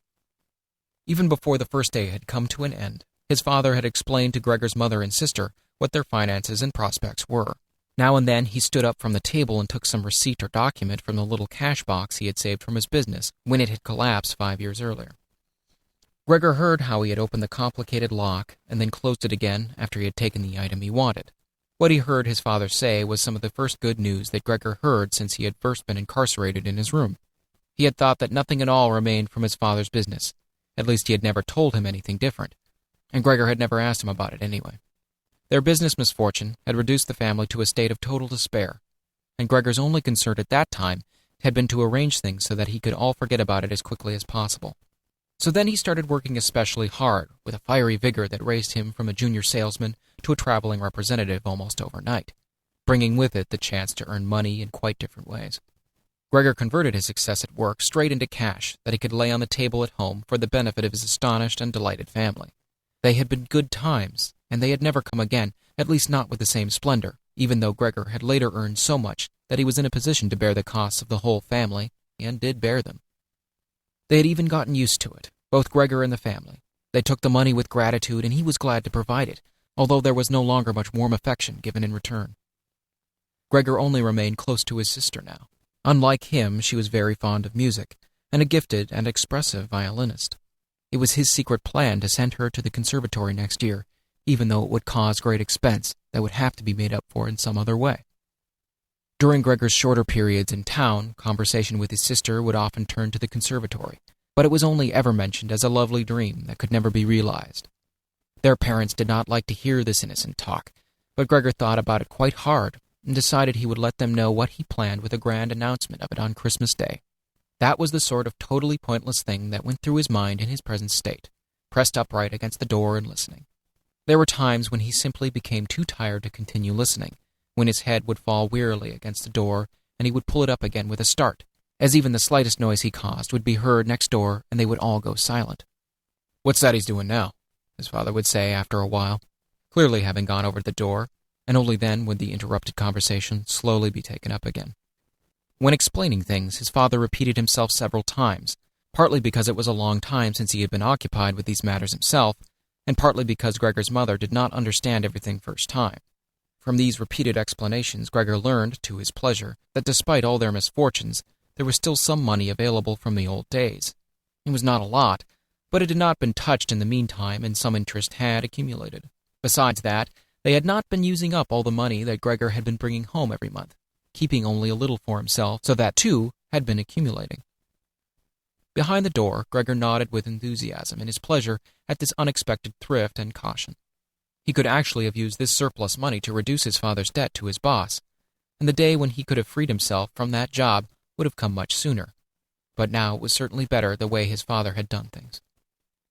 Even before the first day had come to an end, his father had explained to Gregor's mother and sister what their finances and prospects were. Now and then he stood up from the table and took some receipt or document from the little cash box he had saved from his business when it had collapsed 5 years earlier. Gregor heard how he had opened the complicated lock and then closed it again after he had taken the item he wanted. What he heard his father say was some of the first good news that Gregor heard since he had first been incarcerated in his room. He had thought that nothing at all remained from his father's business. At least he had never told him anything different, and Gregor had never asked him about it anyway. Their business misfortune had reduced the family to a state of total despair, and Gregor's only concern at that time had been to arrange things so that he could all forget about it as quickly as possible. So then he started working especially hard, with a fiery vigor that raised him from a junior salesman to a traveling representative almost overnight, bringing with it the chance to earn money in quite different ways. Gregor converted his success at work straight into cash that he could lay on the table at home for the benefit of his astonished and delighted family. They had been good times, and they had never come again, at least not with the same splendor. even though Gregor had later earned so much that he was in a position to bear the costs of the whole family, and did bear them. They had even gotten used to it, both Gregor and the family. They took the money with gratitude, and he was glad to provide it, although there was no longer much warm affection given in return. Gregor only remained close to his sister now. Unlike him, she was very fond of music, and a gifted and expressive violinist. It was his secret plan to send her to the conservatory next year, even though it would cause great expense that would have to be made up for in some other way. During Gregor's shorter periods in town, conversation with his sister would often turn to the conservatory, but it was only ever mentioned as a lovely dream that could never be realized. Their parents did not like to hear this innocent talk, but Gregor thought about it quite hard and decided he would let them know what he planned with a grand announcement of it on Christmas Day. That was the sort of totally pointless thing that went through his mind in his present state, pressed upright against the door and listening. There were times when he simply became too tired to continue listening, when his head would fall wearily against the door and he would pull it up again with a start, as even the slightest noise he caused would be heard next door and they would all go silent. "What's that he's doing now?" his father would say after a while, clearly having gone over to the door, and only then would the interrupted conversation slowly be taken up again. When explaining things, his father repeated himself several times, partly because it was a long time since he had been occupied with these matters himself, and partly because Gregor's mother did not understand everything first time. From these repeated explanations, Gregor learned, to his pleasure, that despite all their misfortunes, there was still some money available from the old days. It was not a lot, but it had not been touched in the meantime, and some interest had accumulated. Besides that, they had not been using up all the money that Gregor had been bringing home every month, keeping only a little for himself, so that, too, had been accumulating. Behind the door, Gregor nodded with enthusiasm in his pleasure at this unexpected thrift and caution. He could actually have used this surplus money to reduce his father's debt to his boss, and the day when he could have freed himself from that job would have come much sooner. But now it was certainly better the way his father had done things.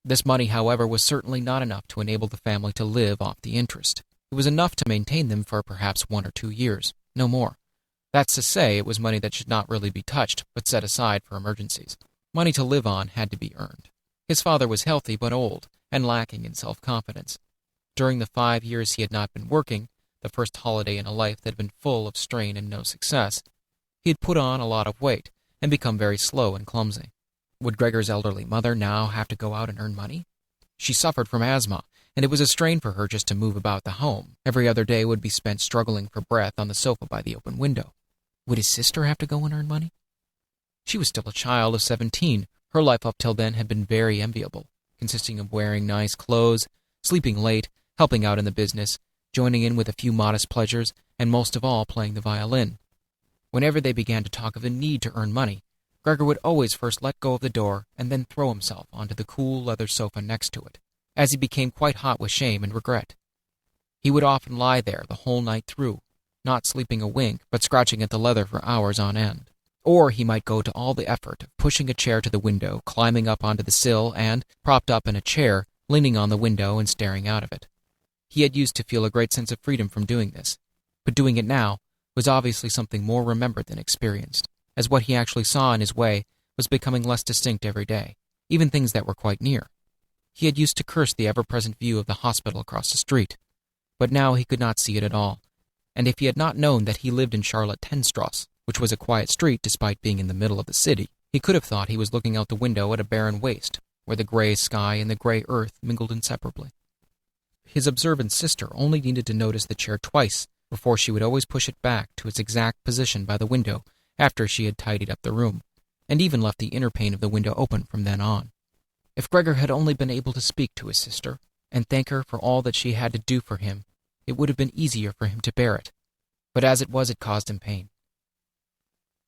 This money, however, was certainly not enough to enable the family to live off the interest. It was enough to maintain them for perhaps 1 or 2 years, no more. That's to say, it was money that should not really be touched, but set aside for emergencies. Money to live on had to be earned. His father was healthy but old, and lacking in self-confidence. During the 5 years he had not been working, the first holiday in a life that had been full of strain and no success, he had put on a lot of weight and become very slow and clumsy. Would Gregor's elderly mother now have to go out and earn money? She suffered from asthma, and it was a strain for her just to move about the home. Every other day would be spent struggling for breath on the sofa by the open window. Would his sister have to go and earn money? She was still a child of 17. Her life up till then had been very enviable, consisting of wearing nice clothes, sleeping late, helping out in the business, joining in with a few modest pleasures, and most of all playing the violin. Whenever they began to talk of the need to earn money, Gregor would always first let go of the door and then throw himself onto the cool leather sofa next to it, as he became quite hot with shame and regret. He would often lie there the whole night through, not sleeping a wink, but scratching at the leather for hours on end. Or he might go to all the effort of pushing a chair to the window, climbing up onto the sill, and, propped up in a chair, leaning on the window and staring out of it. He had used to feel a great sense of freedom from doing this, but doing it now was obviously something more remembered than experienced, as what he actually saw in his way was becoming less distinct every day, even things that were quite near. He had used to curse the ever-present view of the hospital across the street, but now he could not see it at all, and if he had not known that he lived in Charlotte-Tenstrasse, which was a quiet street despite being in the middle of the city, he could have thought he was looking out the window at a barren waste, where the gray sky and the gray earth mingled inseparably. His observant sister only needed to notice the chair twice before she would always push it back to its exact position by the window after she had tidied up the room, and even left the inner pane of the window open from then on. If Gregor had only been able to speak to his sister and thank her for all that she had to do for him, it would have been easier for him to bear it, but as it was, it caused him pain.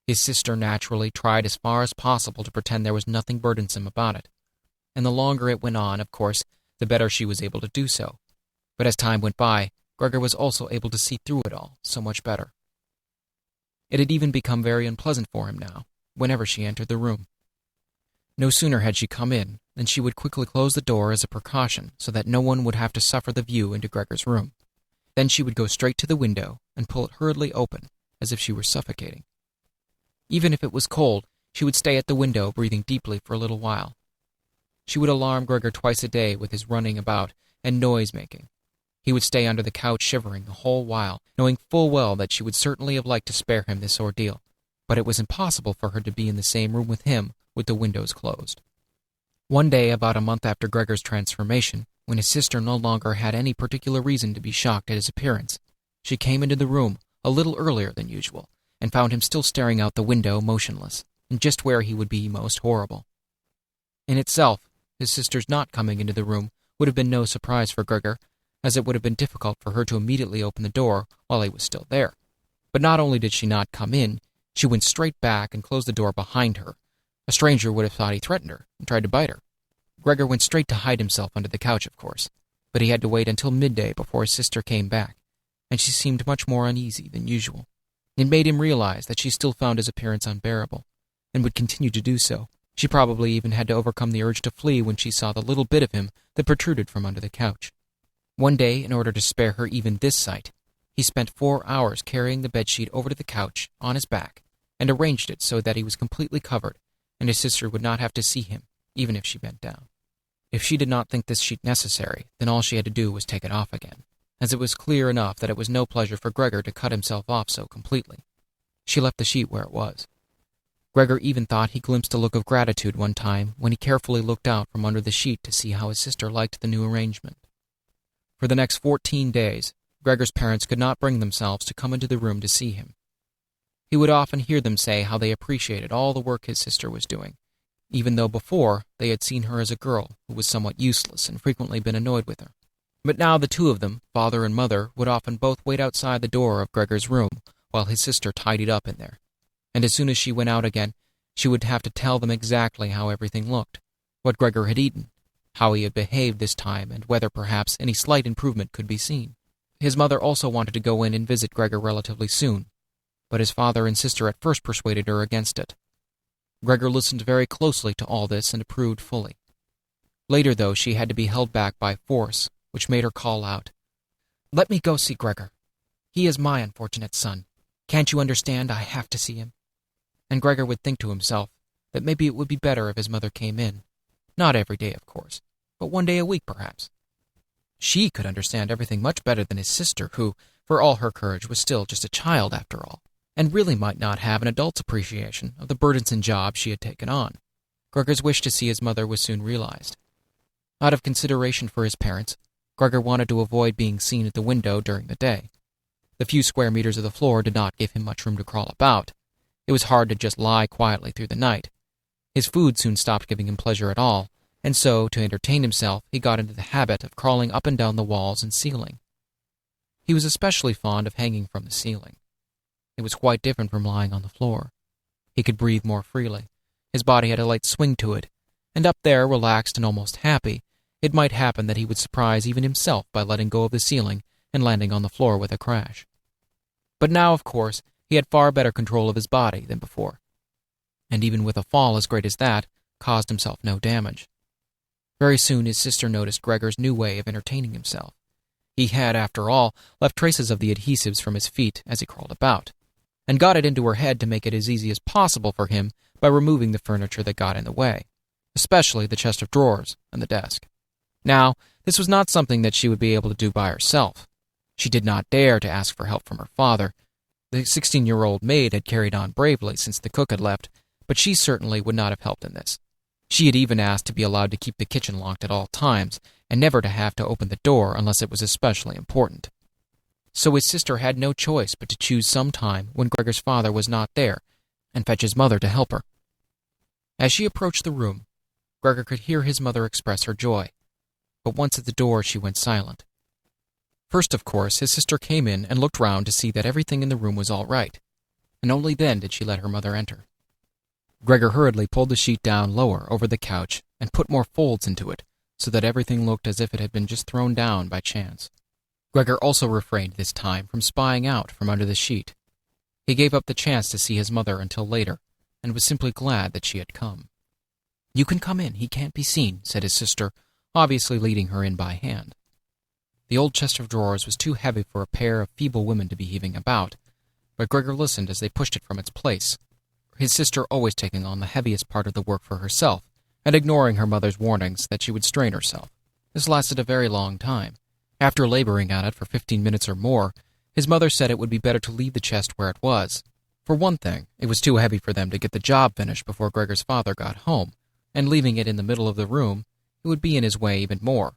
His sister naturally tried as far as possible to pretend there was nothing burdensome about it, and the longer it went on, of course, the better she was able to do so. But as time went by, Gregor was also able to see through it all so much better. It had even become very unpleasant for him now, whenever she entered the room. No sooner had she come in than she would quickly close the door as a precaution so that no one would have to suffer the view into Gregor's room. Then she would go straight to the window and pull it hurriedly open, as if she were suffocating. Even if it was cold, she would stay at the window breathing deeply for a little while. She would alarm Gregor twice a day with his running about and noise-making. He would stay under the couch shivering the whole while, knowing full well that she would certainly have liked to spare him this ordeal, but it was impossible for her to be in the same room with him with the windows closed. One day, about a month after Gregor's transformation, when his sister no longer had any particular reason to be shocked at his appearance, she came into the room a little earlier than usual, and found him still staring out the window motionless, and just where he would be most horrible. In itself, his sister's not coming into the room would have been no surprise for Gregor, as it would have been difficult for her to immediately open the door while he was still there. But not only did she not come in, she went straight back and closed the door behind her. A stranger would have thought he threatened her and tried to bite her. Gregor went straight to hide himself under the couch, of course, but he had to wait until midday before his sister came back, and she seemed much more uneasy than usual. It made him realize that she still found his appearance unbearable, and would continue to do so. She probably even had to overcome the urge to flee when she saw the little bit of him that protruded from under the couch. One day, in order to spare her even this sight, he spent 4 hours carrying the bedsheet over to the couch on his back, and arranged it so that he was completely covered, and his sister would not have to see him, even if she bent down. If she did not think this sheet necessary, then all she had to do was take it off again, as it was clear enough that it was no pleasure for Gregor to cut himself off so completely. She left the sheet where it was. Gregor even thought he glimpsed a look of gratitude one time when he carefully looked out from under the sheet to see how his sister liked the new arrangement. For the next 14 days, Gregor's parents could not bring themselves to come into the room to see him. He would often hear them say how they appreciated all the work his sister was doing, even though before they had seen her as a girl who was somewhat useless and frequently been annoyed with her. But now the two of them, father and mother, would often both wait outside the door of Gregor's room while his sister tidied up in there. And as soon as she went out again, she would have to tell them exactly how everything looked, what Gregor had eaten, how he had behaved this time, and whether perhaps any slight improvement could be seen. His mother also wanted to go in and visit Gregor relatively soon, but his father and sister at first persuaded her against it. Gregor listened very closely to all this and approved fully. Later, though, she had to be held back by force, which made her call out, "Let me go see Gregor. He is my unfortunate son. Can't you understand? I have to see him." And Gregor would think to himself that maybe it would be better if his mother came in. Not every day, of course, but one day a week, perhaps. She could understand everything much better than his sister, who, for all her courage, was still just a child after all, and really might not have an adult's appreciation of the burdensome job she had taken on. Gregor's wish to see his mother was soon realized. Out of consideration for his parents, Gregor wanted to avoid being seen at the window during the day. The few square meters of the floor did not give him much room to crawl about. It was hard to just lie quietly through the night. His food soon stopped giving him pleasure at all, and so, to entertain himself, he got into the habit of crawling up and down the walls and ceiling. He was especially fond of hanging from the ceiling. It was quite different from lying on the floor. He could breathe more freely. His body had a light swing to it, and up there, relaxed and almost happy, it might happen that he would surprise even himself by letting go of the ceiling and landing on the floor with a crash. But now, of course, he had far better control of his body than before, and even with a fall as great as that, caused himself no damage. Very soon his sister noticed Gregor's new way of entertaining himself. He had, after all, left traces of the adhesives from his feet as he crawled about, and got it into her head to make it as easy as possible for him by removing the furniture that got in the way, especially the chest of drawers and the desk. Now, this was not something that she would be able to do by herself. She did not dare to ask for help from her father. The 16-year-old maid had carried on bravely since the cook had left, but she certainly would not have helped in this. She had even asked to be allowed to keep the kitchen locked at all times, and never to have to open the door unless it was especially important. So his sister had no choice but to choose some time when Gregor's father was not there, and fetch his mother to help her. As she approached the room, Gregor could hear his mother express her joy, but once at the door she went silent. First, of course, his sister came in and looked round to see that everything in the room was all right, and only then did she let her mother enter. Gregor hurriedly pulled the sheet down lower over the couch and put more folds into it, so that everything looked as if it had been just thrown down by chance. Gregor also refrained this time from spying out from under the sheet. He gave up the chance to see his mother until later, and was simply glad that she had come. "You can come in, he can't be seen," said his sister, obviously leading her in by hand. The old chest of drawers was too heavy for a pair of feeble women to be heaving about, but Gregor listened as they pushed it from its place, his sister always taking on the heaviest part of the work for herself, and ignoring her mother's warnings that she would strain herself. This lasted a very long time, After laboring at it for 15 minutes or more, his mother said it would be better to leave the chest where it was. For one thing, it was too heavy for them to get the job finished before Gregor's father got home, and leaving it in the middle of the room, it would be in his way even more.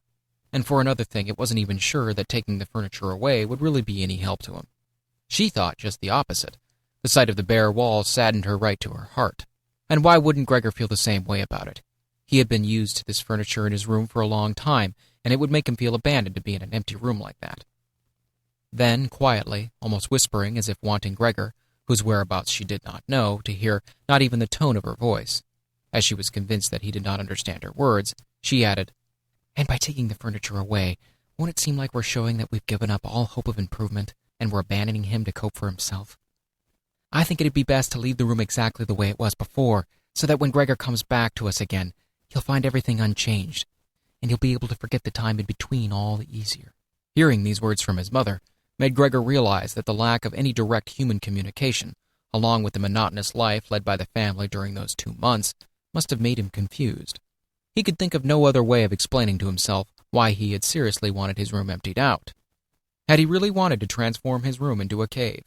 And for another thing, it wasn't even sure that taking the furniture away would really be any help to him. She thought just the opposite. The sight of the bare walls saddened her right to her heart. And why wouldn't Gregor feel the same way about it? He had been used to this furniture in his room for a long time, and it would make him feel abandoned to be in an empty room like that. Then, quietly, almost whispering as if wanting Gregor, whose whereabouts she did not know, to hear not even the tone of her voice, as she was convinced that he did not understand her words, she added, "And by taking the furniture away, won't it seem like we're showing that we've given up all hope of improvement, and we're abandoning him to cope for himself? I think it'd be best to leave the room exactly the way it was before, so that when Gregor comes back to us again, he'll find everything unchanged, and he'll be able to forget the time in between all the easier." Hearing these words from his mother made Gregor realize that the lack of any direct human communication, along with the monotonous life led by the family during those 2 months, must have made him confused. He could think of no other way of explaining to himself why he had seriously wanted his room emptied out. Had he really wanted to transform his room into a cave?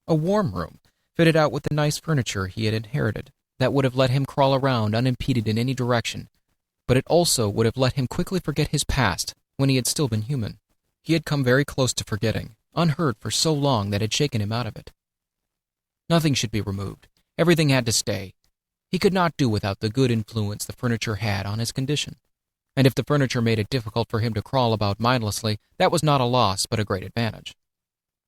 A warm room, fitted out with the nice furniture he had inherited, that would have let him crawl around unimpeded in any direction, but it also would have let him quickly forget his past when he had still been human. He had come very close to forgetting, unheard for so long that it had shaken him out of it. Nothing should be removed. Everything had to stay. He could not do without the good influence the furniture had on his condition. And if the furniture made it difficult for him to crawl about mindlessly, that was not a loss but a great advantage.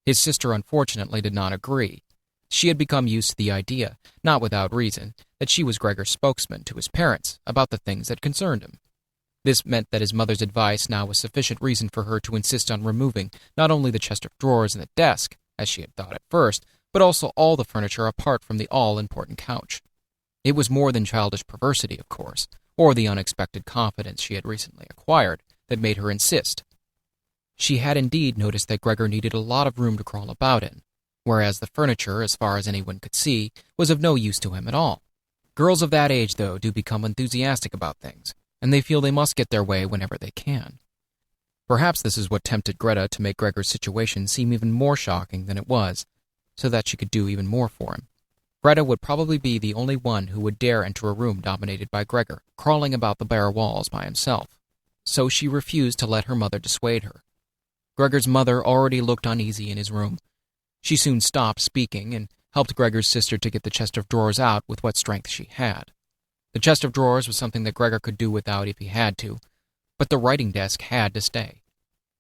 His sister unfortunately did not agree. She had become used to the idea, not without reason, that she was Gregor's spokesman to his parents about the things that concerned him. This meant that his mother's advice now was sufficient reason for her to insist on removing not only the chest of drawers and the desk, as she had thought at first, but also all the furniture apart from the all-important couch. It was more than childish perversity, of course, or the unexpected confidence she had recently acquired, that made her insist. She had indeed noticed that Gregor needed a lot of room to crawl about in, whereas the furniture, as far as anyone could see, was of no use to him at all. Girls of that age, though, do become enthusiastic about things, and they feel they must get their way whenever they can. Perhaps this is what tempted Greta to make Gregor's situation seem even more shocking than it was, so that she could do even more for him. Greta would probably be the only one who would dare enter a room dominated by Gregor, crawling about the bare walls by himself. So she refused to let her mother dissuade her. Gregor's mother already looked uneasy in his room. She soon stopped speaking and helped Gregor's sister to get the chest of drawers out with what strength she had. The chest of drawers was something that Gregor could do without if he had to, but the writing desk had to stay.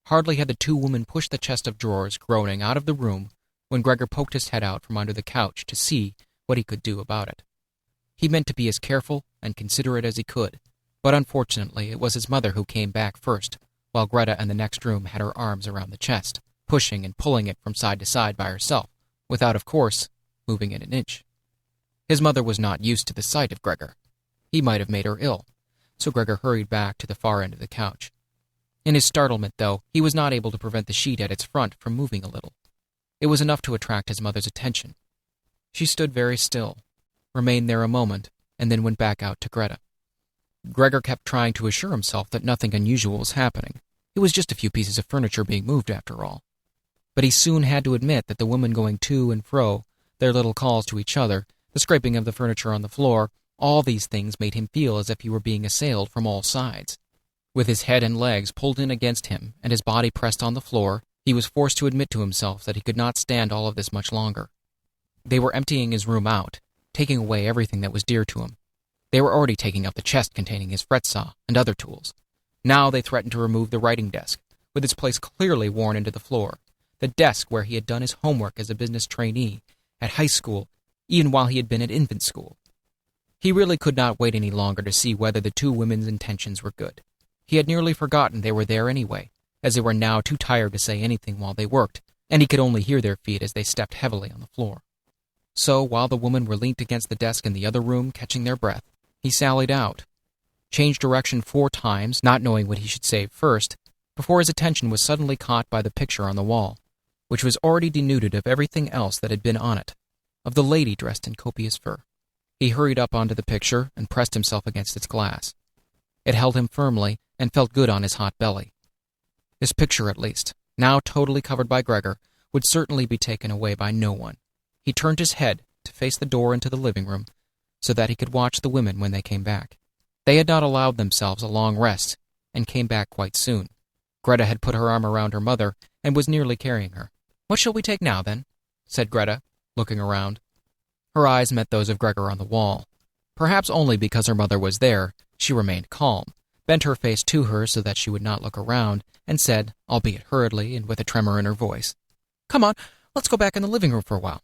Hardly had the two women pushed the chest of drawers, groaning, out of the room when Gregor poked his head out from under the couch to see what he could do about it. He meant to be as careful and considerate as he could, but unfortunately it was his mother who came back first, while Greta in the next room had her arms around the chest, pushing and pulling it from side to side by herself, without, of course, moving it an inch. His mother was not used to the sight of Gregor. He might have made her ill, so Gregor hurried back to the far end of the couch. In his startlement, though, he was not able to prevent the sheet at its front from moving a little. It was enough to attract his mother's attention. She stood very still, remained there a moment, and then went back out to Greta. Gregor kept trying to assure himself that nothing unusual was happening. It was just a few pieces of furniture being moved, after all. But he soon had to admit that the women going to and fro, their little calls to each other, the scraping of the furniture on the floor, all these things made him feel as if he were being assailed from all sides. With his head and legs pulled in against him and his body pressed on the floor, he was forced to admit to himself that he could not stand all of this much longer. They were emptying his room out, taking away everything that was dear to him. They were already taking out the chest containing his fret saw and other tools. Now they threatened to remove the writing desk, with its place clearly worn into the floor, the desk where he had done his homework as a business trainee, at high school, even while he had been at infant school. He really could not wait any longer to see whether the two women's intentions were good. He had nearly forgotten they were there anyway, as they were now too tired to say anything while they worked, and he could only hear their feet as they stepped heavily on the floor. So, while the women were leant against the desk in the other room, catching their breath, he sallied out, changed direction 4 times, not knowing what he should say first, before his attention was suddenly caught by the picture on the wall, which was already denuded of everything else that had been on it, of the lady dressed in copious fur. He hurried up onto the picture and pressed himself against its glass. It held him firmly and felt good on his hot belly. His picture, at least, now totally covered by Gregor, would certainly be taken away by no one. He turned his head to face the door into the living room so that he could watch the women when they came back. They had not allowed themselves a long rest and came back quite soon. Greta had put her arm around her mother and was nearly carrying her. "What shall we take now, then?" said Greta, looking around. Her eyes met those of Gregor on the wall. Perhaps only because her mother was there, she remained calm, bent her face to her so that she would not look around, and said, albeit hurriedly and with a tremor in her voice, "Come on, let's go back in the living room for a while."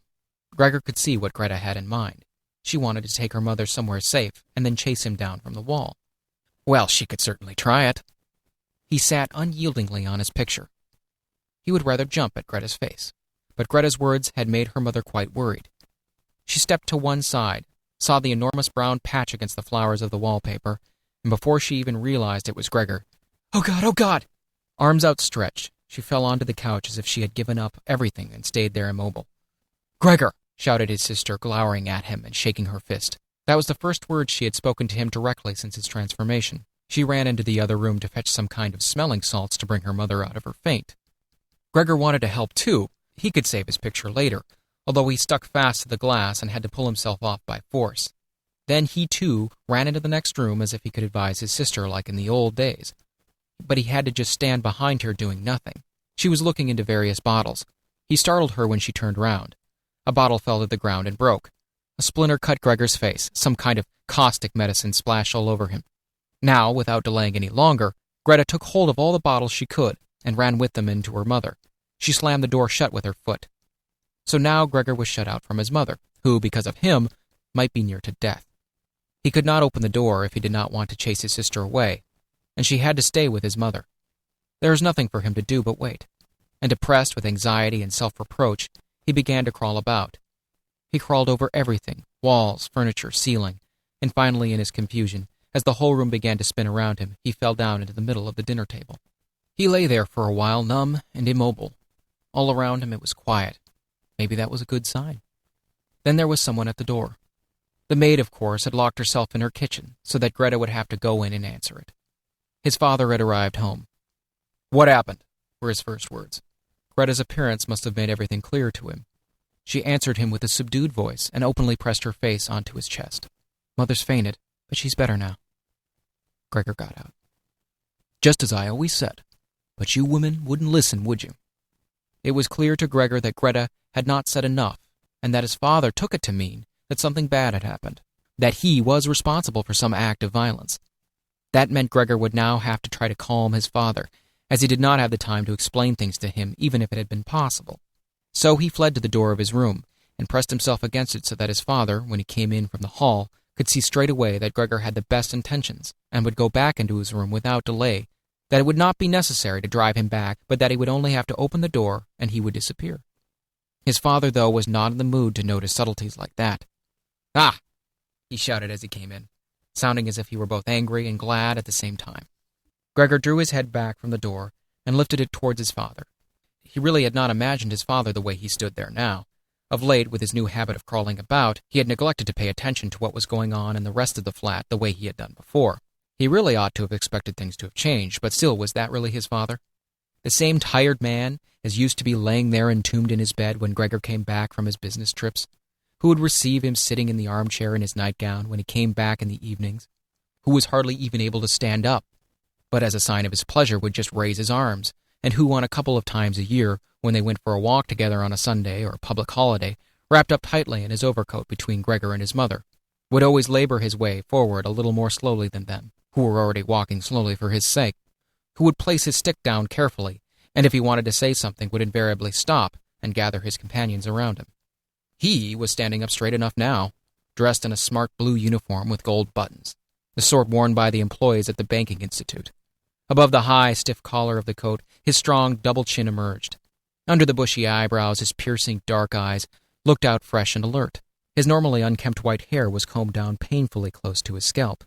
Gregor could see what Greta had in mind. She wanted to take her mother somewhere safe and then chase him down from the wall. Well, she could certainly try it. He sat unyieldingly on his picture. He would rather jump at Greta's face, but Greta's words had made her mother quite worried. She stepped to one side, saw the enormous brown patch against the flowers of the wallpaper, and before she even realized it was Gregor, "Oh God, oh God!" Arms outstretched, she fell onto the couch as if she had given up everything and stayed there immobile. "Gregor!" shouted his sister, glowering at him and shaking her fist. That was the first word she had spoken to him directly since his transformation. She ran into the other room to fetch some kind of smelling salts to bring her mother out of her faint. Gregor wanted to help too. He could save his picture later, although he stuck fast to the glass and had to pull himself off by force. Then he too ran into the next room as if he could advise his sister like in the old days. But he had to just stand behind her doing nothing. She was looking into various bottles. He startled her when she turned round. A bottle fell to the ground and broke. A splinter cut Gregor's face. Some kind of caustic medicine splashed all over him. Now, without delaying any longer, Greta took hold of all the bottles she could and ran with them into her mother. She slammed the door shut with her foot. So now Gregor was shut out from his mother, who, because of him, might be near to death. He could not open the door if he did not want to chase his sister away, and she had to stay with his mother. There was nothing for him to do but wait, and depressed with anxiety and self-reproach, he began to crawl about. He crawled over everything, walls, furniture, ceiling, and finally in his confusion, as the whole room began to spin around him, he fell down into the middle of the dinner table. He lay there for a while, numb and immobile. All around him it was quiet. Maybe that was a good sign. Then there was someone at the door. The maid, of course, had locked herself in her kitchen, so that Greta would have to go in and answer it. His father had arrived home. "What happened?" were his first words. Greta's appearance must have made everything clear to him. She answered him with a subdued voice and openly pressed her face onto his chest. "Mother's fainted, but she's better now." Gregor got out. "Just as I always said. But you women wouldn't listen, would you?" It was clear to Gregor that Greta had not said enough, and that his father took it to mean that something bad had happened, that he was responsible for some act of violence. That meant Gregor would now have to try to calm his father, as he did not have the time to explain things to him, even if it had been possible. So he fled to the door of his room, and pressed himself against it so that his father, when he came in from the hall, could see straight away that Gregor had the best intentions, and would go back into his room without delay, that it would not be necessary to drive him back, but that he would only have to open the door, and he would disappear. His father, though, was not in the mood to notice subtleties like that. "Ah!" he shouted as he came in, sounding as if he were both angry and glad at the same time. Gregor drew his head back from the door and lifted it towards his father. He really had not imagined his father the way he stood there now. Of late, with his new habit of crawling about, he had neglected to pay attention to what was going on in the rest of the flat the way he had done before. He really ought to have expected things to have changed, but still, was that really his father? The same tired man as used to be laying there entombed in his bed when Gregor came back from his business trips, who would receive him sitting in the armchair in his nightgown when he came back in the evenings, who was hardly even able to stand up, but as a sign of his pleasure would just raise his arms, and who on a couple of times a year, when they went for a walk together on a Sunday or a public holiday, wrapped up tightly in his overcoat between Gregor and his mother, would always labor his way forward a little more slowly than them, who were already walking slowly for his sake, who would place his stick down carefully, and if he wanted to say something would invariably stop and gather his companions around him. He was standing up straight enough now, dressed in a smart blue uniform with gold buttons, the sort worn by the employees at the banking institute. Above the high, stiff collar of the coat, his strong double chin emerged. Under the bushy eyebrows, his piercing dark eyes looked out fresh and alert. His normally unkempt white hair was combed down painfully close to his scalp.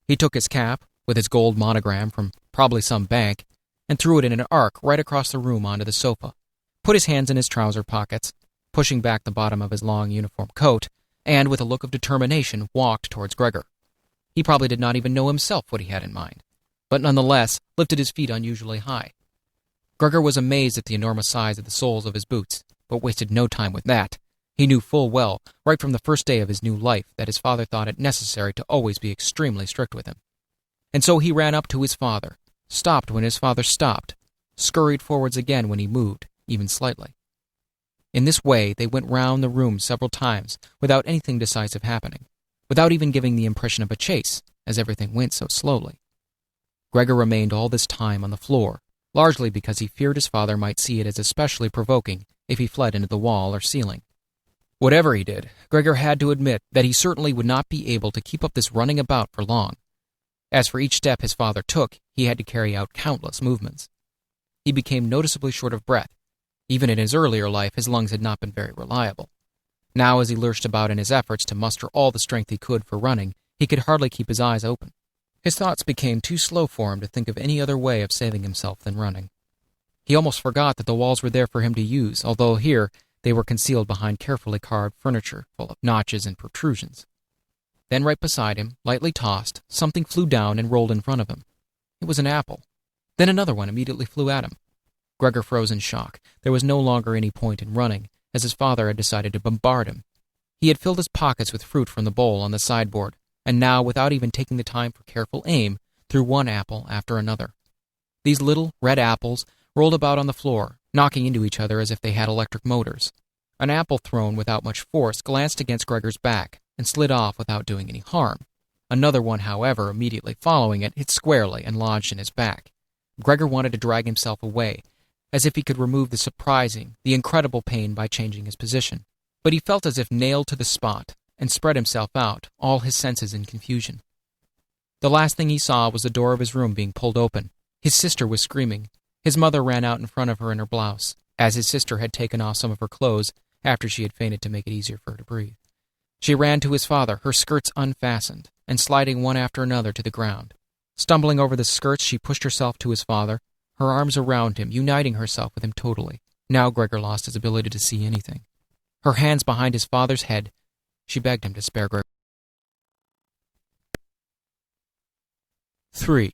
He took his cap, with its gold monogram from probably some bank, and threw it in an arc right across the room onto the sofa, put his hands in his trouser pockets, pushing back the bottom of his long uniform coat, and with a look of determination walked towards Gregor. He probably did not even know himself what he had in mind, but nonetheless lifted his feet unusually high, Gregor was amazed at the enormous size of the soles of his boots, but wasted no time with that. He knew full well, right from the first day of his new life, that his father thought it necessary to always be extremely strict with him. And so he ran up to his father, stopped when his father stopped, scurried forwards again when he moved, even slightly. In this way they went round the room several times without anything decisive happening, without even giving the impression of a chase, as everything went so slowly. Gregor remained all this time on the floor, largely because he feared his father might see it as especially provoking if he fled into the wall or ceiling. Whatever he did, Gregor had to admit that he certainly would not be able to keep up this running about for long. As for each step his father took, he had to carry out countless movements. He became noticeably short of breath. Even in his earlier life, his lungs had not been very reliable. Now, as he lurched about in his efforts to muster all the strength he could for running, he could hardly keep his eyes open. His thoughts became too slow for him to think of any other way of saving himself than running. He almost forgot that the walls were there for him to use, although here they were concealed behind carefully carved furniture full of notches and protrusions. Then right beside him, lightly tossed, something flew down and rolled in front of him. It was an apple. Then another one immediately flew at him. Gregor froze in shock. There was no longer any point in running, as his father had decided to bombard him. He had filled his pockets with fruit from the bowl on the sideboard, and now, without even taking the time for careful aim, threw one apple after another. These little red apples rolled about on the floor, knocking into each other as if they had electric motors. An apple thrown without much force glanced against Gregor's back and slid off without doing any harm. Another one, however, immediately following it, hit squarely and lodged in his back. Gregor wanted to drag himself away, as if he could remove the surprising, the incredible pain by changing his position. But he felt as if nailed to the spot, and spread himself out, all his senses in confusion. The last thing he saw was the door of his room being pulled open. His sister was screaming. His mother ran out in front of her in her blouse, as his sister had taken off some of her clothes after she had fainted to make it easier for her to breathe. She ran to his father, her skirts unfastened, and sliding one after another to the ground. Stumbling over the skirts, she pushed herself to his father, her arms around him, uniting herself with him totally. Now Gregor lost his ability to see anything. Her hands behind his father's head, she begged him to spare Gregor. 3.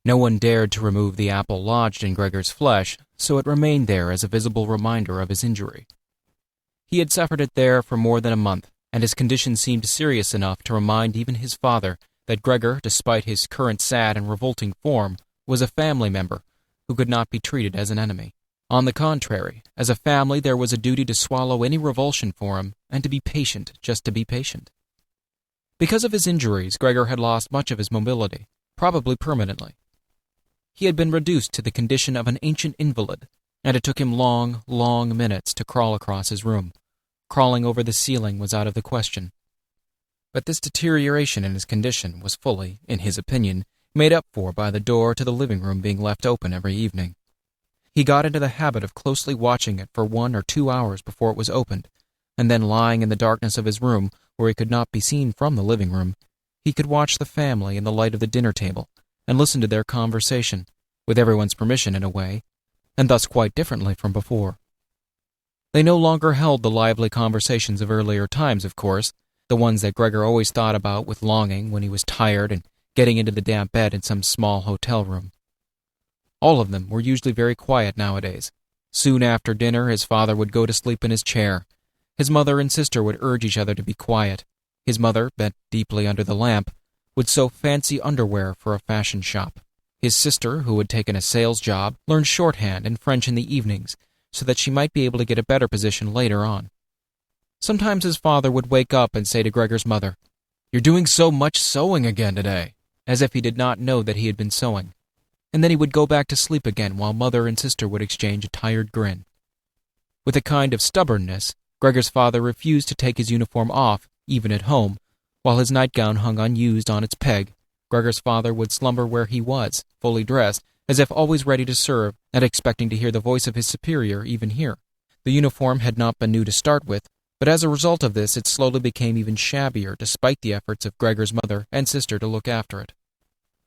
No one dared to remove the apple lodged in Gregor's flesh, so it remained there as a visible reminder of his injury. He had suffered it there for more than a month, and his condition seemed serious enough to remind even his father that Gregor, despite his current sad and revolting form, was a family member who could not be treated as an enemy. On the contrary, as a family there was a duty to swallow any revulsion for him and to be patient just to be patient. Because of his injuries, Gregor had lost much of his mobility, probably permanently. He had been reduced to the condition of an ancient invalid, and it took him long, long minutes to crawl across his room. Crawling over the ceiling was out of the question. But this deterioration in his condition was fully, in his opinion, made up for by the door to the living room being left open every evening. He got into the habit of closely watching it for 1 or 2 hours before it was opened, and then lying in the darkness of his room, where he could not be seen from the living room, he could watch the family in the light of the dinner table, and listen to their conversation, with everyone's permission in a way, and thus quite differently from before. They no longer held the lively conversations of earlier times, of course, the ones that Gregor always thought about with longing when he was tired and getting into the damp bed in some small hotel room. All of them were usually very quiet nowadays. Soon after dinner, his father would go to sleep in his chair. His mother and sister would urge each other to be quiet. His mother, bent deeply under the lamp, would sew fancy underwear for a fashion shop. His sister, who had taken a sales job, learned shorthand and French in the evenings, so that she might be able to get a better position later on. Sometimes his father would wake up and say to Gregor's mother, "You're doing so much sewing again today," as if he did not know that he had been sewing. And then he would go back to sleep again while mother and sister would exchange a tired grin. With a kind of stubbornness, Gregor's father refused to take his uniform off, even at home. While his nightgown hung unused on its peg, Gregor's father would slumber where he was, fully dressed, as if always ready to serve, and expecting to hear the voice of his superior even here. The uniform had not been new to start with, but as a result of this it slowly became even shabbier despite the efforts of Gregor's mother and sister to look after it.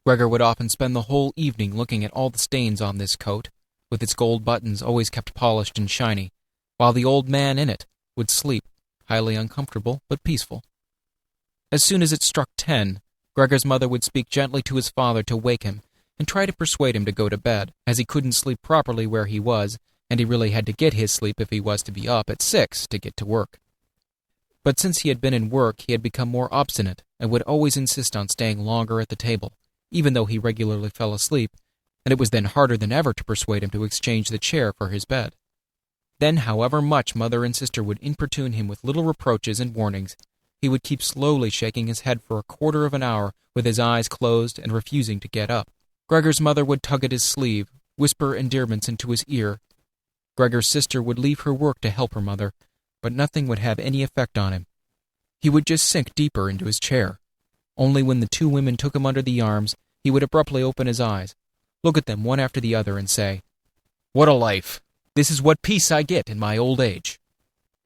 Gregor would often spend the whole evening looking at all the stains on this coat, with its gold buttons always kept polished and shiny, while the old man in it would sleep, highly uncomfortable but peaceful. As soon as it struck 10, Gregor's mother would speak gently to his father to wake him, and try to persuade him to go to bed, as he couldn't sleep properly where he was, and he really had to get his sleep if he was to be up at 6 to get to work. But since he had been in work, he had become more obstinate and would always insist on staying longer at the table, even though he regularly fell asleep, and it was then harder than ever to persuade him to exchange the chair for his bed. Then, however much mother and sister would importune him with little reproaches and warnings, he would keep slowly shaking his head for a quarter of an hour with his eyes closed and refusing to get up. Gregor's mother would tug at his sleeve, whisper endearments into his ear. Gregor's sister would leave her work to help her mother, but nothing would have any effect on him. He would just sink deeper into his chair. Only when the two women took him under the arms, he would abruptly open his eyes, look at them one after the other, and say, "What a life! This is what peace I get in my old age."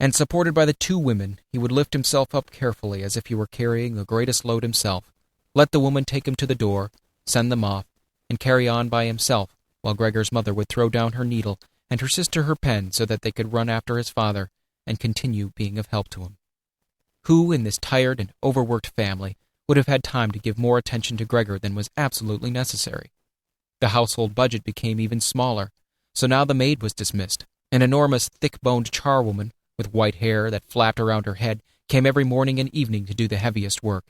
And supported by the two women, he would lift himself up carefully as if he were carrying the greatest load himself, let the woman take him to the door, send them off, and carry on by himself, while Gregor's mother would throw down her needle and her sister her pen so that they could run after his father and continue being of help to him. Who in this tired and overworked family would have had time to give more attention to Gregor than was absolutely necessary? The household budget became even smaller, so now the maid was dismissed. An enormous, thick-boned charwoman, with white hair that flapped around her head, came every morning and evening to do the heaviest work.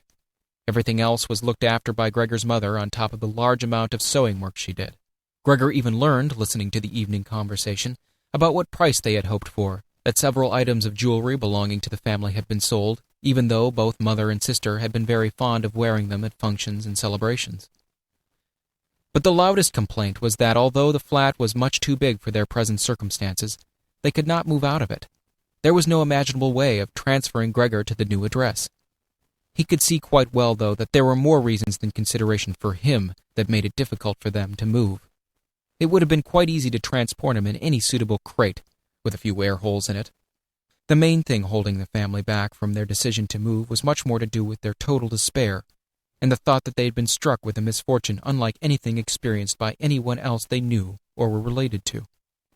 Everything else was looked after by Gregor's mother on top of the large amount of sewing work she did. Gregor even learned, listening to the evening conversation, about what price they had hoped for, that several items of jewelry belonging to the family had been sold, even though both mother and sister had been very fond of wearing them at functions and celebrations. But the loudest complaint was that although the flat was much too big for their present circumstances, they could not move out of it. There was no imaginable way of transferring Gregor to the new address. He could see quite well, though, that there were more reasons than consideration for him that made it difficult for them to move. It would have been quite easy to transport him in any suitable crate, with a few air holes in it. The main thing holding the family back from their decision to move was much more to do with their total despair, and the thought that they had been struck with a misfortune unlike anything experienced by anyone else they knew or were related to.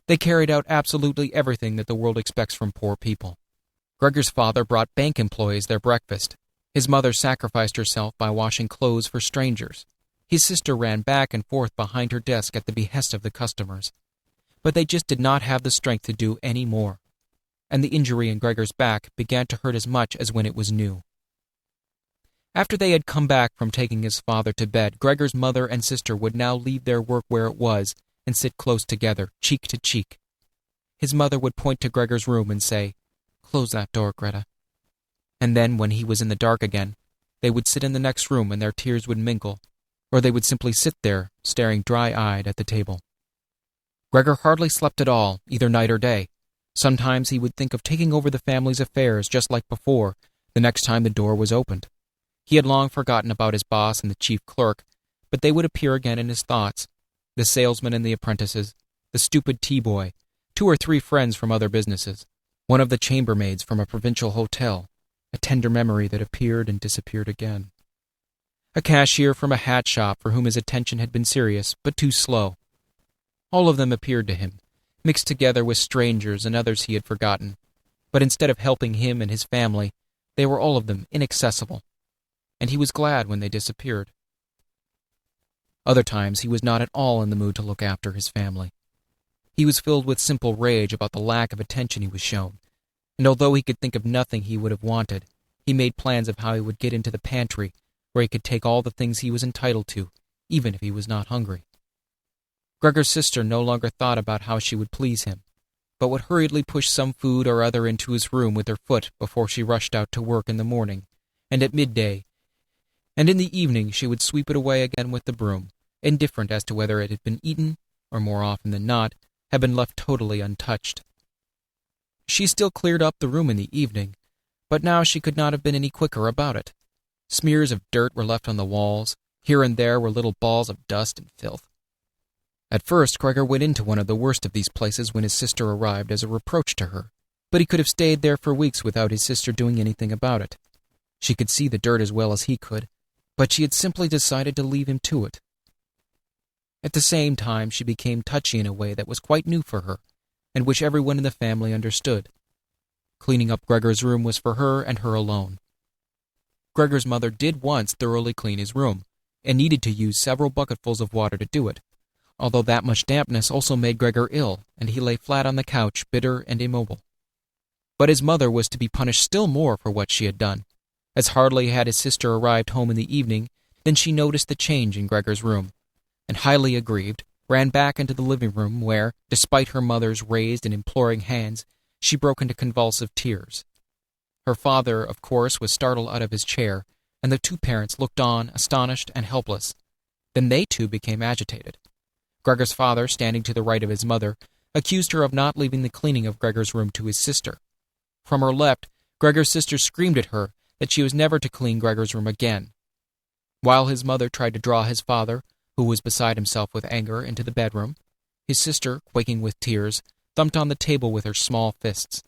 They carried out absolutely everything that the world expects from poor people. Gregor's father brought bank employees their breakfast. His mother sacrificed herself by washing clothes for strangers. His sister ran back and forth behind her desk at the behest of the customers. But they just did not have the strength to do any more, and the injury in Gregor's back began to hurt as much as when it was new. After they had come back from taking his father to bed, Gregor's mother and sister would now leave their work where it was and sit close together, cheek to cheek. His mother would point to Gregor's room and say, "Close that door, Greta." And then, when he was in the dark again, they would sit in the next room and their tears would mingle, or they would simply sit there, staring dry-eyed at the table. Gregor hardly slept at all, either night or day. Sometimes he would think of taking over the family's affairs just like before, the next time the door was opened. He had long forgotten about his boss and the chief clerk, but they would appear again in his thoughts. The salesman and the apprentices, the stupid tea-boy, 2 or 3 friends from other businesses, one of the chambermaids from a provincial hotel, a tender memory that appeared and disappeared again. A cashier from a hat shop for whom his attention had been serious, but too slow. All of them appeared to him, mixed together with strangers and others he had forgotten, but instead of helping him and his family, they were all of them inaccessible, and he was glad when they disappeared. Other times he was not at all in the mood to look after his family. He was filled with simple rage about the lack of attention he was shown, and although he could think of nothing he would have wanted, he made plans of how he would get into the pantry, where he could take all the things he was entitled to, even if he was not hungry. Gregor's sister no longer thought about how she would please him, but would hurriedly push some food or other into his room with her foot before she rushed out to work in the morning, and at midday, and in the evening she would sweep it away again with the broom, indifferent as to whether it had been eaten, or more often than not, had been left totally untouched. She still cleared up the room in the evening, but now she could not have been any quicker about it. Smears of dirt were left on the walls. Here and there were little balls of dust and filth. At first, Gregor went into one of the worst of these places when his sister arrived as a reproach to her, but he could have stayed there for weeks without his sister doing anything about it. She could see the dirt as well as he could, but she had simply decided to leave him to it. At the same time, she became touchy in a way that was quite new for her, and which everyone in the family understood. Cleaning up Gregor's room was for her and her alone. Gregor's mother did once thoroughly clean his room, and needed to use several bucketfuls of water to do it, although that much dampness also made Gregor ill, and he lay flat on the couch, bitter and immobile. But his mother was to be punished still more for what she had done, as hardly had his sister arrived home in the evening than she noticed the change in Gregor's room, and highly aggrieved, ran back into the living room where, despite her mother's raised and imploring hands, she broke into convulsive tears. Her father, of course, was startled out of his chair, and the two parents looked on, astonished and helpless. Then they too became agitated. Gregor's father, standing to the right of his mother, accused her of not leaving the cleaning of Gregor's room to his sister. From her left, Gregor's sister screamed at her that she was never to clean Gregor's room again. While his mother tried to draw his father, who was beside himself with anger, into the bedroom, his sister, quaking with tears, thumped on the table with her small fists,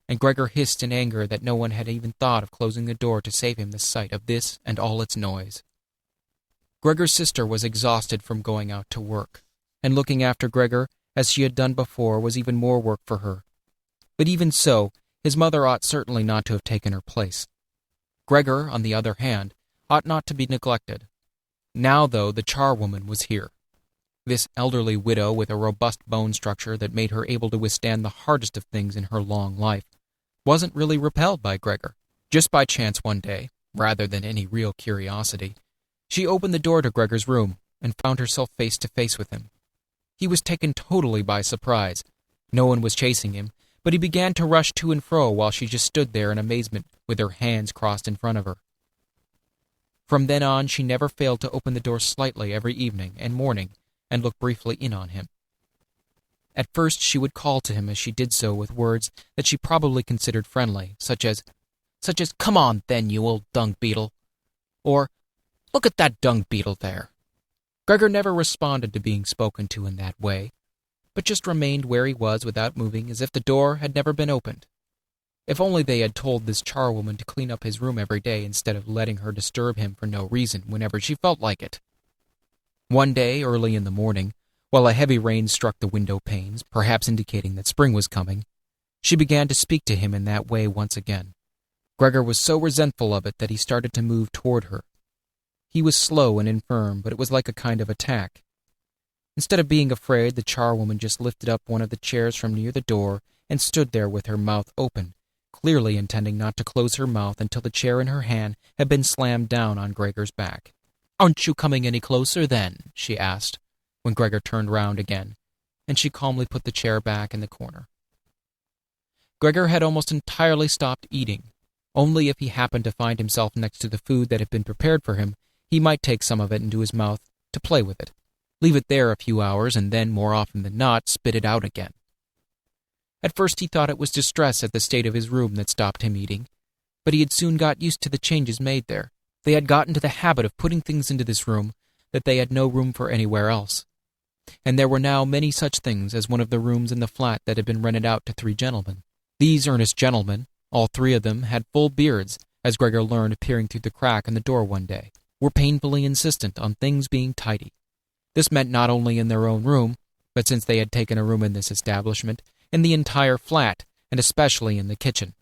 and Gregor hissed in anger that no one had even thought of closing the door to save him the sight of this and all its noise. Gregor's sister was exhausted from going out to work, and looking after Gregor, as she had done before, was even more work for her. But even so, his mother ought certainly not to have taken her place. Gregor, on the other hand, ought not to be neglected. Now, though, the charwoman was here. This elderly widow with a robust bone structure that made her able to withstand the hardest of things in her long life wasn't really repelled by Gregor. Just by chance one day, rather than any real curiosity, she opened the door to Gregor's room and found herself face to face with him. He was taken totally by surprise. No one was chasing him, but he began to rush to and fro while she just stood there in amazement with her hands crossed in front of her. From then on, she never failed to open the door slightly every evening and morning and look briefly in on him. At first she would call to him as she did so with words that she probably considered friendly, such as, "Come on, then, you old dung beetle," or, "Look at that dung beetle there." Gregor never responded to being spoken to in that way, but just remained where he was without moving, as if the door had never been opened. If only they had told this charwoman to clean up his room every day instead of letting her disturb him for no reason whenever she felt like it. One day, early in the morning, while a heavy rain struck the window panes, perhaps indicating that spring was coming, she began to speak to him in that way once again. Gregor was so resentful of it that he started to move toward her. He was slow and infirm, but it was like a kind of attack. Instead of being afraid, the charwoman just lifted up one of the chairs from near the door and stood there with her mouth open, clearly intending not to close her mouth until the chair in her hand had been slammed down on Gregor's back. "Aren't you coming any closer, then?" she asked, when Gregor turned round again, and she calmly put the chair back in the corner. Gregor had almost entirely stopped eating. Only if he happened to find himself next to the food that had been prepared for him, he might take some of it into his mouth to play with it, leave it there a few hours, and then, more often than not, spit it out again. At first he thought it was distress at the state of his room that stopped him eating, but he had soon got used to the changes made there. They had got into the habit of putting things into this room that they had no room for anywhere else. And there were now many such things as one of the rooms in the flat that had been rented out to 3 gentlemen. These earnest gentlemen, all 3 of them, had full beards, as Gregor learned peering through the crack in the door one day, were painfully insistent on things being tidy. This meant not only in their own room, but since they had taken a room in this establishment, in the entire flat, and especially in the kitchen.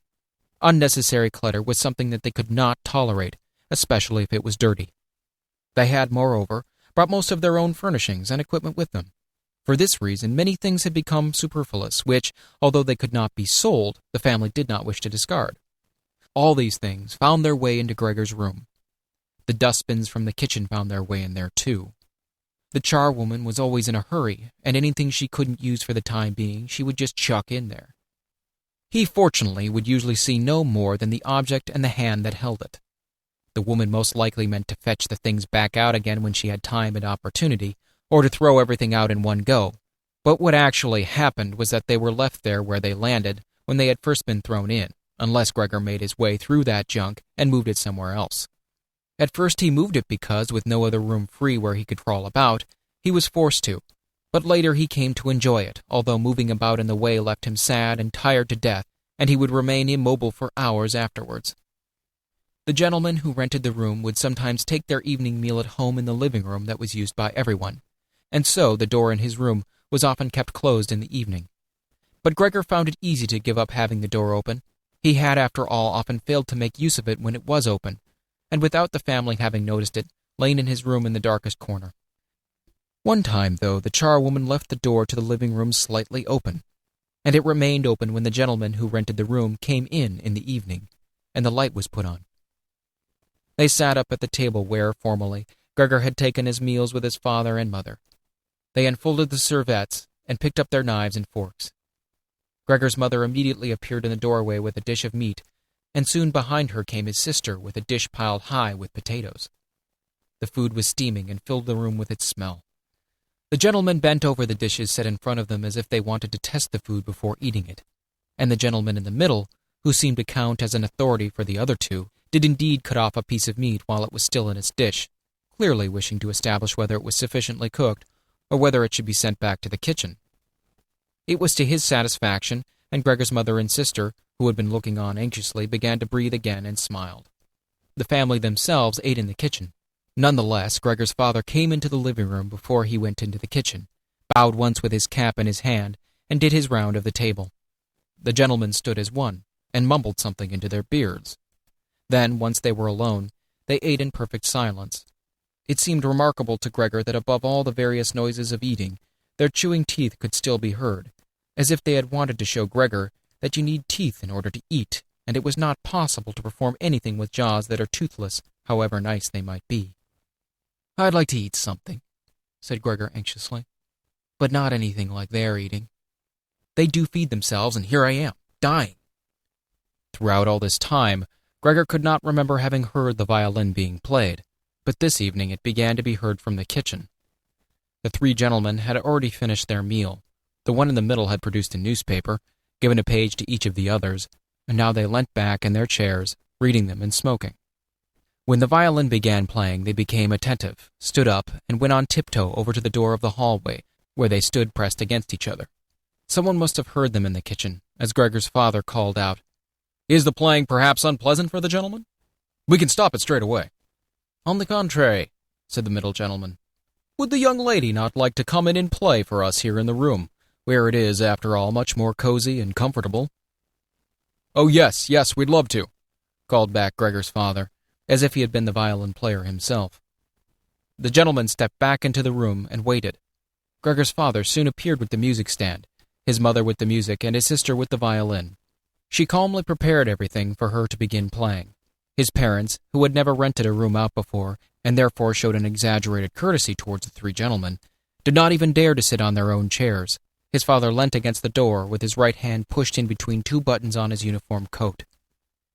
Unnecessary clutter was something that they could not tolerate, especially if it was dirty. They had, moreover, brought most of their own furnishings and equipment with them. For this reason, many things had become superfluous, which, although they could not be sold, the family did not wish to discard. All these things found their way into Gregor's room. The dustbins from the kitchen found their way in there, too. The charwoman was always in a hurry, and anything she couldn't use for the time being she would just chuck in there. He, fortunately, would usually see no more than the object and the hand that held it. The woman most likely meant to fetch the things back out again when she had time and opportunity, or to throw everything out in one go. But what actually happened was that they were left there where they landed when they had first been thrown in, unless Gregor made his way through that junk and moved it somewhere else. At first he moved it because, with no other room free where he could crawl about, he was forced to, but later he came to enjoy it, although moving about in the way left him sad and tired to death, and he would remain immobile for hours afterwards. The gentleman who rented the room would sometimes take their evening meal at home in the living room that was used by everyone, and so the door in his room was often kept closed in the evening. But Gregor found it easy to give up having the door open. He had, after all, often failed to make use of it when it was open, and without the family having noticed it, laying in his room in the darkest corner. One time, though, the charwoman left the door to the living room slightly open, and it remained open when the gentleman who rented the room came in the evening, and the light was put on. They sat up at the table where, formerly, Gregor had taken his meals with his father and mother. They unfolded the serviettes and picked up their knives and forks. Gregor's mother immediately appeared in the doorway with a dish of meat, and soon behind her came his sister with a dish piled high with potatoes. The food was steaming and filled the room with its smell. The gentleman bent over the dishes set in front of them as if they wanted to test the food before eating it, and the gentleman in the middle, who seemed to count as an authority for the other two, did indeed cut off a piece of meat while it was still in its dish, clearly wishing to establish whether it was sufficiently cooked or whether it should be sent back to the kitchen. It was to his satisfaction, and Gregor's mother and sister, who had been looking on anxiously, began to breathe again and smiled. The family themselves ate in the kitchen. Nonetheless, Gregor's father came into the living room before he went into the kitchen, bowed once with his cap in his hand, and did his round of the table. The gentlemen stood as one, and mumbled something into their beards. Then, once they were alone, they ate in perfect silence. It seemed remarkable to Gregor that above all the various noises of eating, their chewing teeth could still be heard, as if they had wanted to show Gregor that you need teeth in order to eat, and it was not possible to perform anything with jaws that are toothless, however nice they might be. "I'd like to eat something," said Gregor anxiously, "but not anything like they're eating. They do feed themselves, and here I am, dying." Throughout all this time, Gregor could not remember having heard the violin being played, but this evening it began to be heard from the kitchen. The three gentlemen had already finished their meal. The one in the middle had produced a newspaper, given a page to each of the others, and now they leant back in their chairs, reading them and smoking. When the violin began playing, they became attentive, stood up, and went on tiptoe over to the door of the hallway, where they stood pressed against each other. Someone must have heard them in the kitchen, as Gregor's father called out, "Is the playing perhaps unpleasant for the gentleman? We can stop it straight away." "On the contrary," said the middle gentleman. "Would the young lady not like to come in and play for us here in the room, where it is, after all, much more cozy and comfortable?" "Oh, yes, we'd love to," called back Gregor's father, as if he had been the violin player himself. The gentleman stepped back into the room and waited. Gregor's father soon appeared with the music stand, his mother with the music, and his sister with the violin. She calmly prepared everything for her to begin playing. His parents, who had never rented a room out before, and therefore showed an exaggerated courtesy towards the three gentlemen, did not even dare to sit on their own chairs. His father leant against the door, with his right hand pushed in between two buttons on his uniform coat.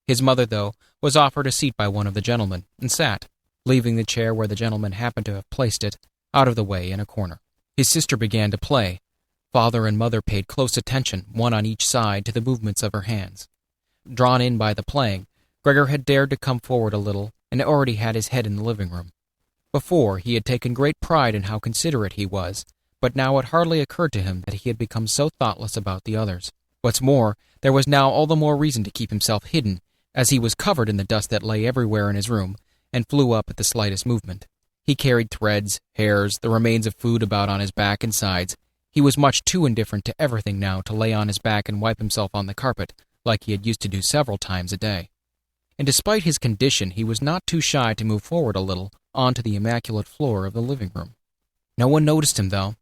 His mother, though, was offered a seat by one of the gentlemen, and sat, leaving the chair where the gentleman happened to have placed it, out of the way in a corner. His sister began to play. Father and mother paid close attention, one on each side, to the movements of her hands. Drawn in by the playing, Gregor had dared to come forward a little, and already had his head in the living room. Before, he had taken great pride in how considerate he was, but now it hardly occurred to him that he had become so thoughtless about the others. What's more, there was now all the more reason to keep himself hidden, as he was covered in the dust that lay everywhere in his room, and flew up at the slightest movement. He carried threads, hairs, the remains of food about on his back and sides. He was much too indifferent to everything now to lay on his back and wipe himself on the carpet, like he had used to do several times a day. And despite his condition, he was not too shy to move forward a little onto the immaculate floor of the living room. No one noticed him, though.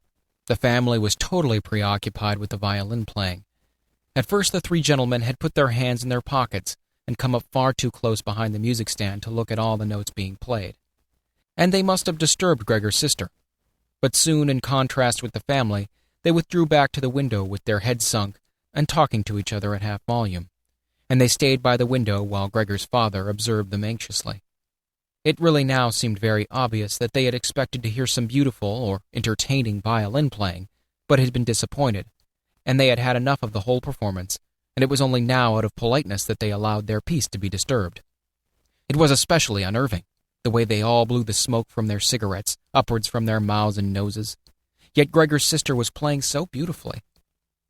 The family was totally preoccupied with the violin playing. At first the three gentlemen had put their hands in their pockets and come up far too close behind the music stand to look at all the notes being played. And they must have disturbed Gregor's sister. But soon, in contrast with the family, they withdrew back to the window with their heads sunk and talking to each other at half volume, and they stayed by the window while Gregor's father observed them anxiously. It really now seemed very obvious that they had expected to hear some beautiful or entertaining violin playing, but had been disappointed, and they had had enough of the whole performance, and it was only now out of politeness that they allowed their peace to be disturbed. It was especially unnerving, the way they all blew the smoke from their cigarettes upwards from their mouths and noses. Yet Gregor's sister was playing so beautifully.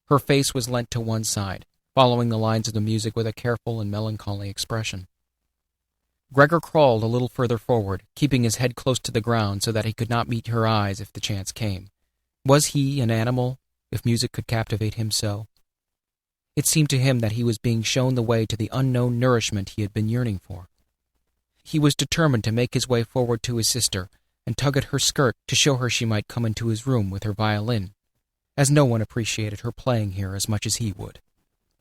Her face was leant to one side, following the lines of the music with a careful and melancholy expression. Gregor crawled a little further forward, keeping his head close to the ground so that he could not meet her eyes if the chance came. Was he an animal, if music could captivate him so? It seemed to him that he was being shown the way to the unknown nourishment he had been yearning for. He was determined to make his way forward to his sister and tug at her skirt to show her she might come into his room with her violin, as no one appreciated her playing here as much as he would.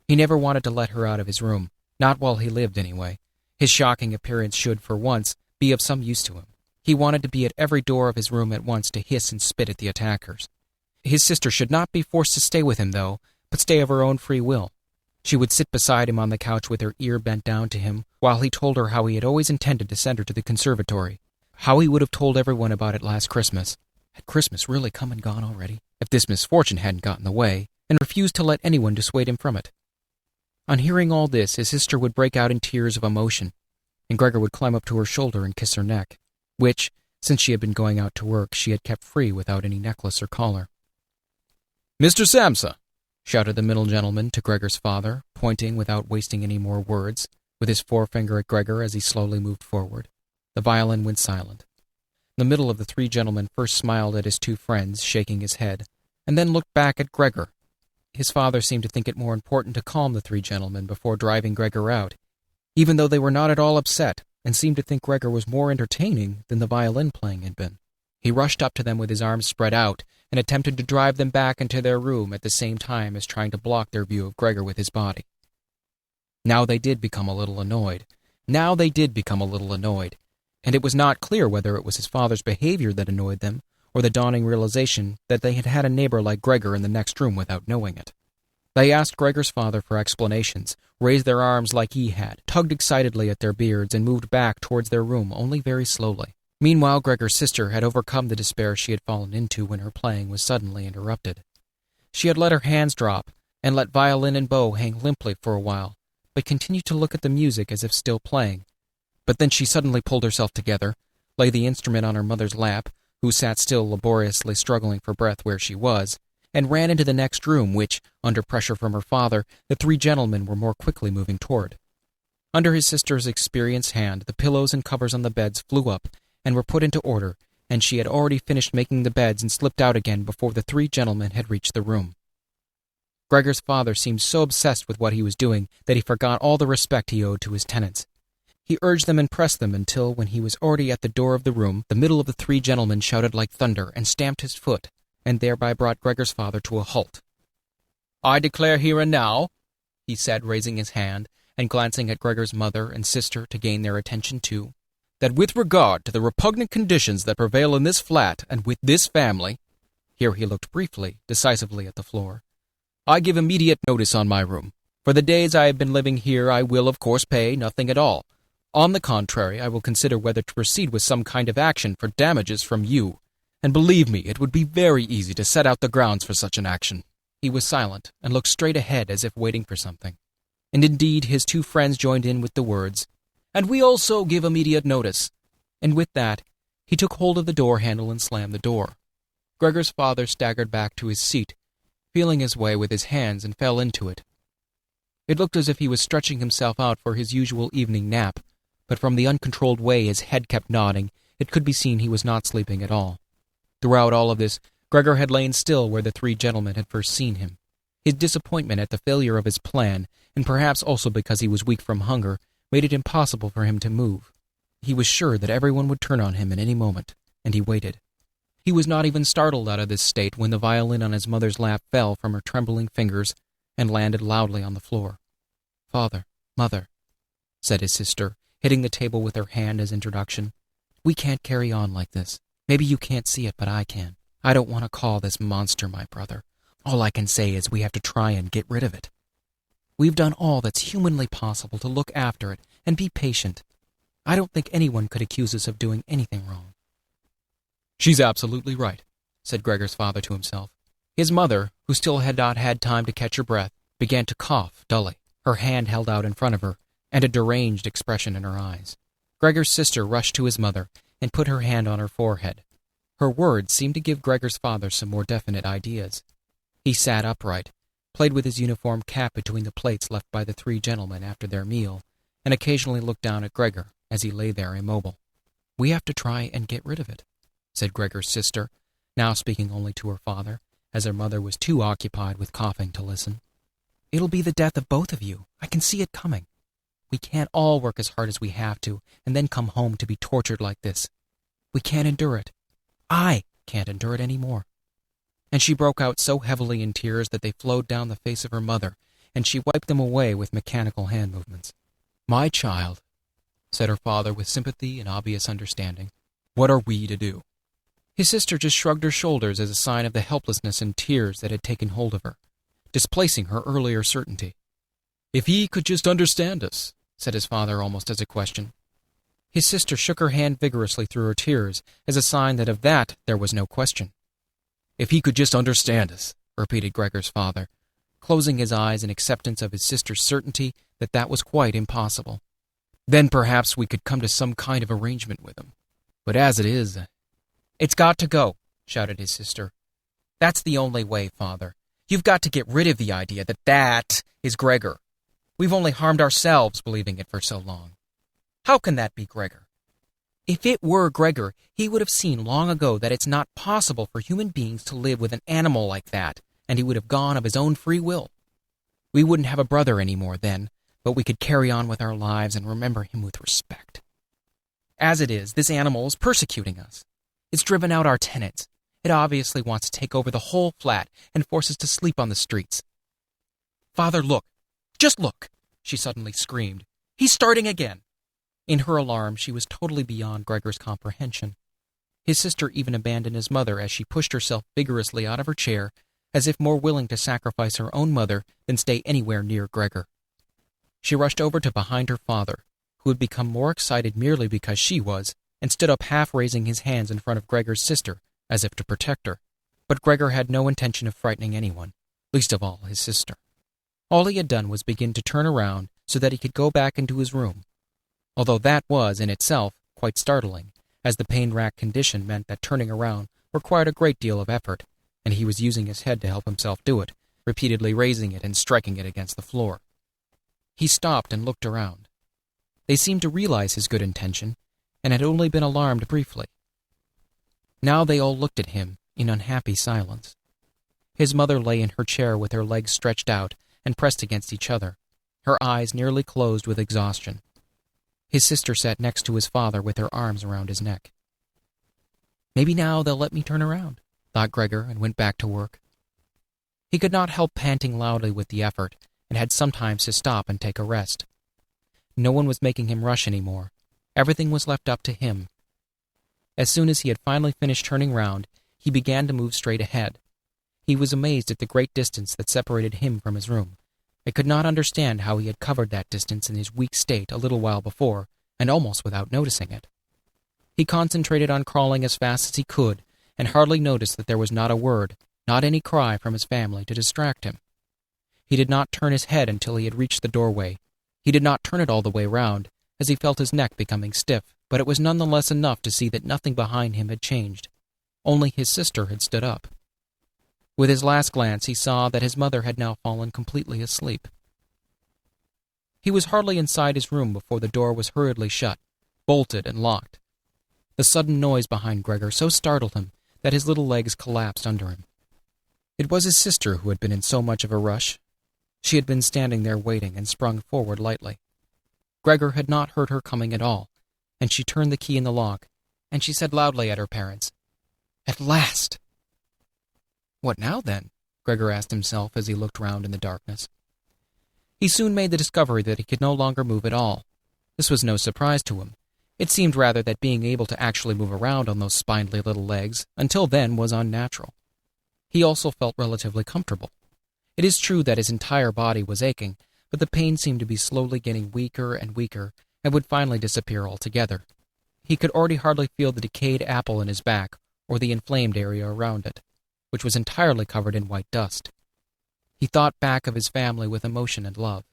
He never wanted to let her out of his room, not while he lived anyway. His shocking appearance should, for once, be of some use to him. He wanted to be at every door of his room at once to hiss and spit at the attackers. His sister should not be forced to stay with him, though, but stay of her own free will. She would sit beside him on the couch with her ear bent down to him, while he told her how he had always intended to send her to the conservatory, how he would have told everyone about it last Christmas. Had Christmas really come and gone already, if this misfortune hadn't got in the way, and refused to let anyone dissuade him from it? On hearing all this, his sister would break out in tears of emotion, and Gregor would climb up to her shoulder and kiss her neck, which, since she had been going out to work, she had kept free without any necklace or collar. "Mr. Samsa!" shouted the middle gentleman to Gregor's father, pointing without wasting any more words, with his forefinger at Gregor as he slowly moved forward. The violin went silent. The middle of the three gentlemen first smiled at his two friends, shaking his head, and then looked back at Gregor. His father seemed to think it more important to calm the three gentlemen before driving Gregor out, even though they were not at all upset, and seemed to think Gregor was more entertaining than the violin playing had been. He rushed up to them with his arms spread out and attempted to drive them back into their room at the same time as trying to block their view of Gregor with his body. Now they did become a little annoyed, and it was not clear whether it was his father's behavior that annoyed them or the dawning realization that they had had a neighbor like Gregor in the next room without knowing it. They asked Gregor's father for explanations, raised their arms like he had, tugged excitedly at their beards, and moved back towards their room only very slowly. Meanwhile, Gregor's sister had overcome the despair she had fallen into when her playing was suddenly interrupted. She had let her hands drop and let violin and bow hang limply for a while, but continued to look at the music as if still playing. But then she suddenly pulled herself together, laid the instrument on her mother's lap, who sat still laboriously struggling for breath where she was, and ran into the next room, which, under pressure from her father, the three gentlemen were more quickly moving toward. Under his sister's experienced hand, the pillows and covers on the beds flew up and were put into order, and she had already finished making the beds and slipped out again before the three gentlemen had reached the room. Gregor's father seemed so obsessed with what he was doing that he forgot all the respect he owed to his tenants. He urged them and pressed them until, when he was already at the door of the room, the middle of the three gentlemen shouted like thunder and stamped his foot, and thereby brought Gregor's father to a halt. "I declare here and now," he said, raising his hand and glancing at Gregor's mother and sister to gain their attention too, "that with regard to the repugnant conditions that prevail in this flat and with this family," here he looked briefly, decisively at the floor, "I give immediate notice on my room. For the days I have been living here I will, of course, pay nothing at all. On the contrary, I will consider whether to proceed with some kind of action for damages from you, and believe me, it would be very easy to set out the grounds for such an action." He was silent, and looked straight ahead as if waiting for something. And indeed his two friends joined in with the words, "And we also give immediate notice." And with that, he took hold of the door handle and slammed the door. Gregor's father staggered back to his seat, feeling his way with his hands, and fell into it. It looked as if he was stretching himself out for his usual evening nap, but from the uncontrolled way his head kept nodding, it could be seen he was not sleeping at all. Throughout all of this, Gregor had lain still where the three gentlemen had first seen him. His disappointment at the failure of his plan, and perhaps also because he was weak from hunger, made it impossible for him to move. He was sure that everyone would turn on him at any moment, and he waited. He was not even startled out of this state when the violin on his mother's lap fell from her trembling fingers and landed loudly on the floor. "Father, Mother," said his sister, hitting the table with her hand as introduction, "we can't carry on like this. Maybe you can't see it, but I can. I don't want to call this monster my brother. All I can say is we have to try and get rid of it. We've done all that's humanly possible to look after it and be patient. I don't think anyone could accuse us of doing anything wrong." "She's absolutely right," said Gregor's father to himself. His mother, who still had not had time to catch her breath, began to cough dully, her hand held out in front of her, and a deranged expression in her eyes. Gregor's sister rushed to his mother and put her hand on her forehead. Her words seemed to give Gregor's father some more definite ideas. He sat upright, played with his uniform cap between the plates left by the three gentlemen after their meal, and occasionally looked down at Gregor as he lay there immobile. "We have to try and get rid of it," said Gregor's sister, now speaking only to her father, as her mother was too occupied with coughing to listen. "It'll be the death of both of you. I can see it coming." We can't all work as hard as we have to, and then come home to be tortured like this. We can't endure it. I can't endure it any more." And she broke out so heavily in tears that they flowed down the face of her mother, and she wiped them away with mechanical hand movements. "My child," said her father with sympathy and obvious understanding, "what are we to do?" His sister just shrugged her shoulders as a sign of the helplessness and tears that had taken hold of her, displacing her earlier certainty. "If he could just understand us," said his father almost as a question. His sister shook her hand vigorously through her tears as a sign that of that there was no question. "If he could just understand us," repeated Gregor's father, closing his eyes in acceptance of his sister's certainty that that was quite impossible. "Then perhaps we could come to some kind of arrangement with him. But as it is—" "It's got to go," shouted his sister. "That's the only way, Father. You've got to get rid of the idea that that is Gregor. We've only harmed ourselves believing it for so long. How can that be Gregor? If it were Gregor, he would have seen long ago that it's not possible for human beings to live with an animal like that, and he would have gone of his own free will. We wouldn't have a brother anymore then, but we could carry on with our lives and remember him with respect. As it is, this animal is persecuting us. It's driven out our tenants. It obviously wants to take over the whole flat and force us to sleep on the streets. Father, look! Just look!" she suddenly screamed. "He's starting again!" In her alarm, she was totally beyond Gregor's comprehension. His sister even abandoned his mother as she pushed herself vigorously out of her chair, as if more willing to sacrifice her own mother than stay anywhere near Gregor. She rushed over to behind her father, who had become more excited merely because she was, and stood up half raising his hands in front of Gregor's sister, as if to protect her. But Gregor had no intention of frightening anyone, least of all his sister. All he had done was begin to turn around so that he could go back into his room, although that was, in itself, quite startling, as the pain-racked condition meant that turning around required a great deal of effort, and he was using his head to help himself do it, repeatedly raising it and striking it against the floor. He stopped and looked around. They seemed to realize his good intention, and had only been alarmed briefly. Now they all looked at him in unhappy silence. His mother lay in her chair with her legs stretched out and pressed against each other, her eyes nearly closed with exhaustion. His sister sat next to his father with her arms around his neck. "Maybe now they'll let me turn around," thought Gregor, and went back to work. He could not help panting loudly with the effort, and had sometimes to stop and take a rest. No one was making him rush any more. Everything was left up to him. As soon as he had finally finished turning round, he began to move straight ahead. He was amazed at the great distance that separated him from his room. He could not understand how he had covered that distance in his weak state a little while before, and almost without noticing it. He concentrated on crawling as fast as he could, and hardly noticed that there was not a word, not any cry from his family to distract him. He did not turn his head until he had reached the doorway. He did not turn it all the way round, as he felt his neck becoming stiff, but it was none the less enough to see that nothing behind him had changed. Only his sister had stood up. With his last glance, he saw that his mother had now fallen completely asleep. He was hardly inside his room before the door was hurriedly shut, bolted and locked. The sudden noise behind Gregor so startled him that his little legs collapsed under him. It was his sister who had been in so much of a rush. She had been standing there waiting and sprung forward lightly. Gregor had not heard her coming at all, and she turned the key in the lock, and she said loudly at her parents, "At last!" "What now, then?" Gregor asked himself as he looked round in the darkness. He soon made the discovery that he could no longer move at all. This was no surprise to him. It seemed rather that being able to actually move around on those spindly little legs until then was unnatural. He also felt relatively comfortable. It is true that his entire body was aching, but the pain seemed to be slowly getting weaker and weaker, and would finally disappear altogether. He could already hardly feel the decayed apple in his back or the inflamed area around it, which was entirely covered in white dust. He thought back of his family with emotion and love.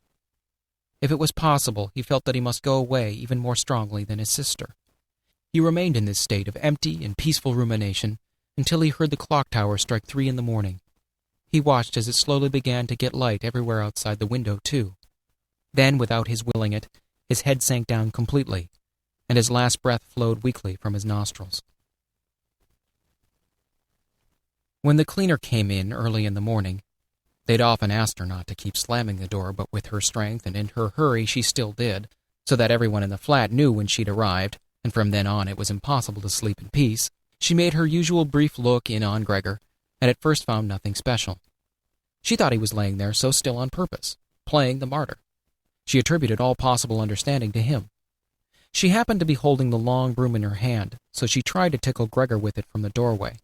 If it was possible, he felt that he must go away even more strongly than his sister. He remained in this state of empty and peaceful rumination until he heard the clock tower strike 3 a.m. He watched as it slowly began to get light everywhere outside the window, too. Then, without his willing it, his head sank down completely, and his last breath flowed weakly from his nostrils. When the cleaner came in early in the morning, They'd often asked her not to keep slamming the door, but with her strength and in her hurry she still did, so that everyone in the flat knew when she'd arrived, and from then on it was impossible to sleep in peace. She made her usual brief look in on Gregor, and at first found nothing special. She thought he was laying there so still on purpose, playing the martyr. She attributed all possible understanding to him. She happened to be holding the long broom in her hand, so she tried to tickle Gregor with it from the doorway.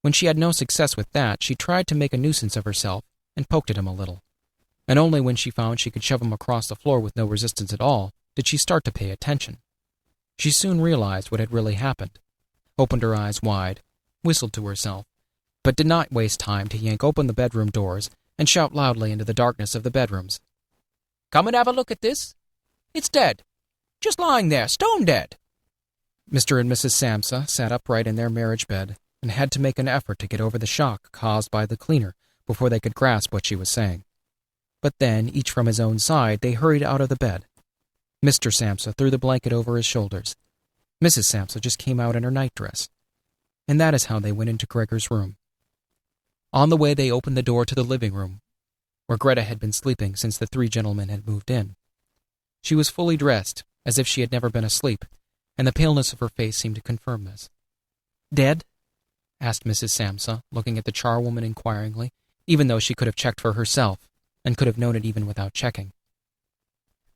When she had no success with that, she tried to make a nuisance of herself and poked at him a little. And only when she found she could shove him across the floor with no resistance at all did she start to pay attention. She soon realized what had really happened, opened her eyes wide, whistled to herself, but did not waste time to yank open the bedroom doors and shout loudly into the darkness of the bedrooms. "Come and have a look at this. It's dead. Just lying there, stone dead." Mr. and Mrs. Samsa sat upright in their marriage bed and had to make an effort to get over the shock caused by the cleaner before they could grasp what she was saying. But then, each from his own side, they hurried out of the bed. Mr. Samsa threw the blanket over his shoulders. Mrs. Samsa just came out in her nightdress. And that is how they went into Gregor's room. On the way, they opened the door to the living room, where Greta had been sleeping since the three gentlemen had moved in. She was fully dressed, as if she had never been asleep, and the paleness of her face seemed to confirm this. "Dead?" asked Mrs. Samsa, looking at the charwoman inquiringly, even though she could have checked for herself, and could have known it even without checking.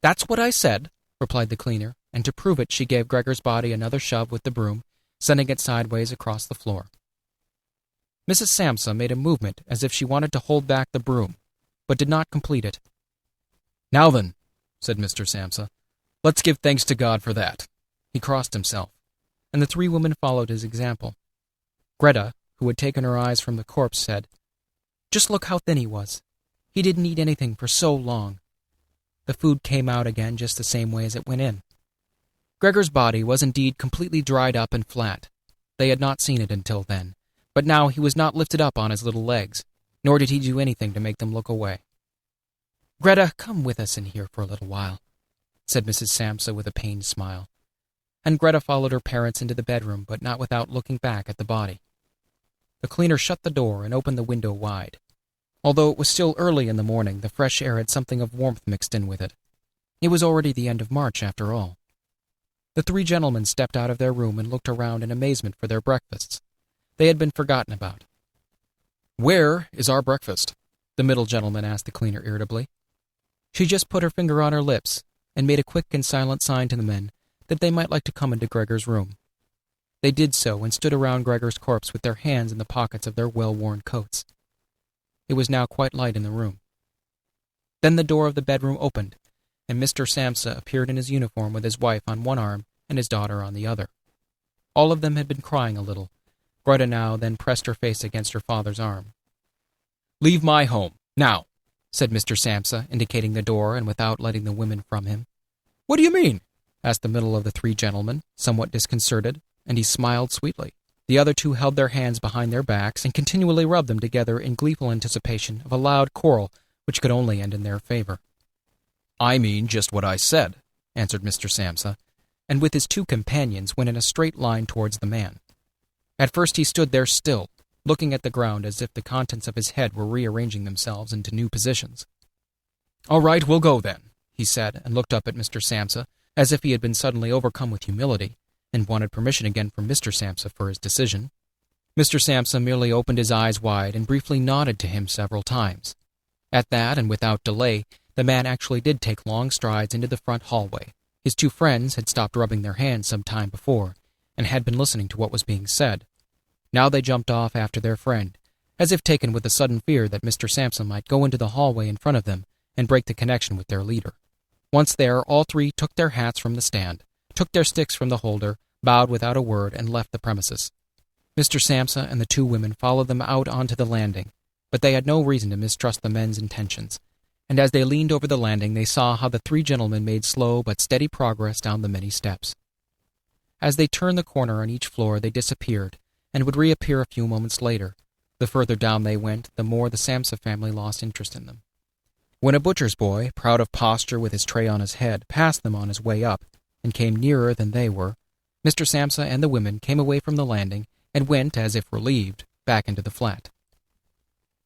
"That's what I said," replied the cleaner, and to prove it she gave Gregor's body another shove with the broom, sending it sideways across the floor. Mrs. Samsa made a movement as if she wanted to hold back the broom, but did not complete it. "Now then," said Mr. Samsa, "let's give thanks to God for that." He crossed himself, and the three women followed his example. Greta, who had taken her eyes from the corpse, said, "Just look how thin he was. He didn't eat anything for so long. The food came out again just the same way as it went in." Gregor's body was indeed completely dried up and flat. They had not seen it until then, but now he was not lifted up on his little legs, nor did he do anything to make them look away. "Greta, come with us in here for a little while," said Mrs. Samsa with a pained smile. And Greta followed her parents into the bedroom, but not without looking back at the body. The cleaner shut the door and opened the window wide. Although it was still early in the morning, the fresh air had something of warmth mixed in with it. It was already the end of March, after all. The three gentlemen stepped out of their room and looked around in amazement for their breakfasts. They had been forgotten about. "Where is our breakfast?" the middle gentleman asked the cleaner irritably. She just put her finger on her lips and made a quick and silent sign to the men that they might like to come into Gregor's room. They did so and stood around Gregor's corpse with their hands in the pockets of their well-worn coats. It was now quite light in the room. Then the door of the bedroom opened, and Mr. Samsa appeared in his uniform with his wife on one arm and his daughter on the other. All of them had been crying a little. Greta now then pressed her face against her father's arm. "Leave my home, now," said Mr. Samsa, indicating the door and without letting the women from him. "What do you mean?" asked the middle of the three gentlemen, somewhat disconcerted, and he smiled sweetly. The other two held their hands behind their backs and continually rubbed them together in gleeful anticipation of a loud quarrel which could only end in their favor. "I mean just what I said," answered Mr. Samsa, and with his two companions went in a straight line towards the man. At first he stood there still, looking at the ground as if the contents of his head were rearranging themselves into new positions. "All right, we'll go then," he said, and looked up at Mr. Samsa, as if he had been suddenly overcome with humility, and wanted permission again from Mr. Samsa for his decision. Mr. Samsa merely opened his eyes wide and briefly nodded to him several times. At that, and without delay, the man actually did take long strides into the front hallway. His two friends had stopped rubbing their hands some time before, and had been listening to what was being said. Now they jumped off after their friend, as if taken with a sudden fear that Mr. Samsa might go into the hallway in front of them and break the connection with their leader. Once there, all three took their hats from the stand, took their sticks from the holder, bowed without a word, and left the premises. Mr. Samsa and the two women followed them out onto the landing, but they had no reason to mistrust the men's intentions, and as they leaned over the landing they saw how the three gentlemen made slow but steady progress down the many steps. As they turned the corner on each floor they disappeared, and would reappear a few moments later. The further down they went, the more the Samsa family lost interest in them. When a butcher's boy, proud of posture with his tray on his head, passed them on his way up, and came nearer than they were, Mr. Samsa and the women came away from the landing and went, as if relieved, back into the flat.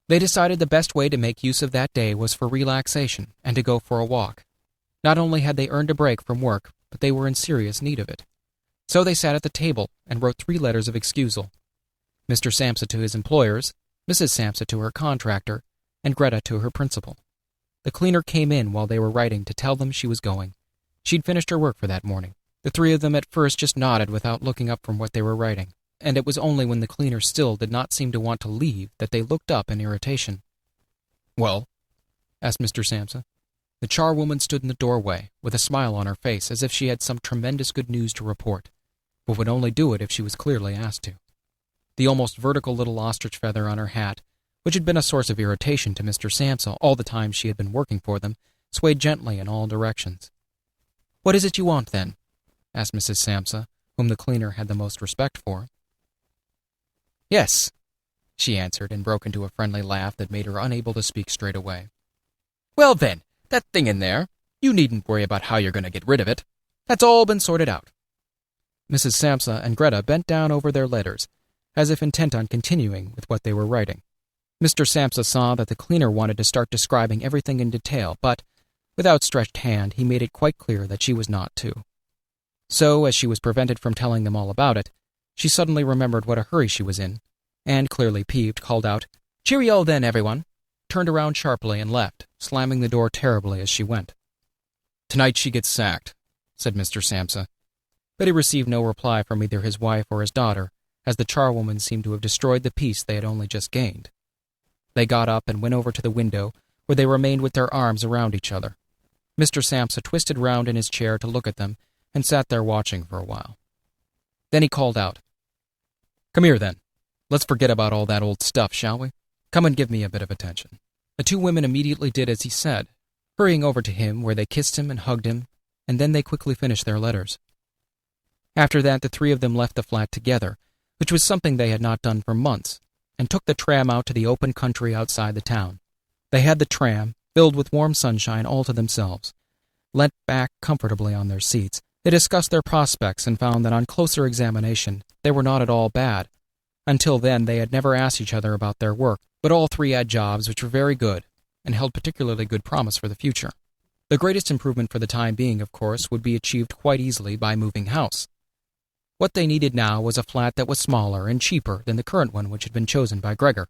They decided the best way to make use of that day was for relaxation and to go for a walk. Not only had they earned a break from work, but they were in serious need of it. So they sat at the table and wrote 3 letters of excusal. Mr. Samsa to his employers, Mrs. Samsa to her contractor, and Greta to her principal. The cleaner came in while they were writing to tell them she was going. She'd finished her work for that morning. The 3 of them at first just nodded without looking up from what they were writing, and it was only when the cleaner still did not seem to want to leave that they looked up in irritation. "Well?" asked Mr. Samsa. The charwoman stood in the doorway, with a smile on her face, as if she had some tremendous good news to report, but would only do it if she was clearly asked to. The almost vertical little ostrich feather on her hat, which had been a source of irritation to Mr. Samsa all the time she had been working for them, swayed gently in all directions. "What is it you want, then?" asked Mrs. Samsa, whom the cleaner had the most respect for. "Yes," she answered, and broke into a friendly laugh that made her unable to speak straight away. "Well, then, that thing in there, you needn't worry about how you're going to get rid of it. That's all been sorted out." Mrs. Samsa and Greta bent down over their letters, as if intent on continuing with what they were writing. Mr. Samsa saw that the cleaner wanted to start describing everything in detail, but, with outstretched hand, he made it quite clear that she was not to. So, as she was prevented from telling them all about it, she suddenly remembered what a hurry she was in, and, clearly peeved, called out, "Cheerio then, everyone," turned around sharply and left, slamming the door terribly as she went. "Tonight she gets sacked," said Mr. Samsa. But he received no reply from either his wife or his daughter, as the charwoman seemed to have destroyed the peace they had only just gained. They got up and went over to the window, where they remained with their arms around each other. Mr. Samsa twisted round in his chair to look at them, and sat there watching for a while. Then he called out, "Come here, then. Let's forget about all that old stuff, shall we? Come and give me a bit of attention." The 2 women immediately did as he said, hurrying over to him, where they kissed him and hugged him, and then they quickly finished their letters. After that, the 3 of them left the flat together, which was something they had not done for months, and took the tram out to the open country outside the town. They had the tram, filled with warm sunshine, all to themselves. Leant back comfortably on their seats, they discussed their prospects and found that on closer examination they were not at all bad. Until then they had never asked each other about their work, but all 3 had jobs which were very good, and held particularly good promise for the future. The greatest improvement for the time being, of course, would be achieved quite easily by moving house. What they needed now was a flat that was smaller and cheaper than the current one which had been chosen by Gregor,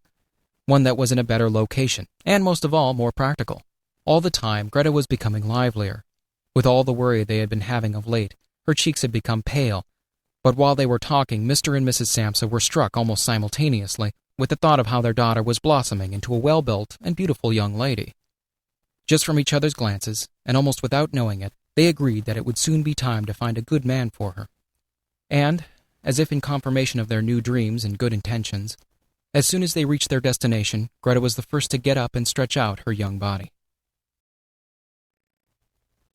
one that was in a better location, and most of all, more practical. All the time, Greta was becoming livelier. With all the worry they had been having of late, her cheeks had become pale, but while they were talking, Mr. and Mrs. Samsa were struck almost simultaneously with the thought of how their daughter was blossoming into a well-built and beautiful young lady. Just from each other's glances, and almost without knowing it, they agreed that it would soon be time to find a good man for her. And, as if in confirmation of their new dreams and good intentions, as soon as they reached their destination, Greta was the first to get up and stretch out her young body.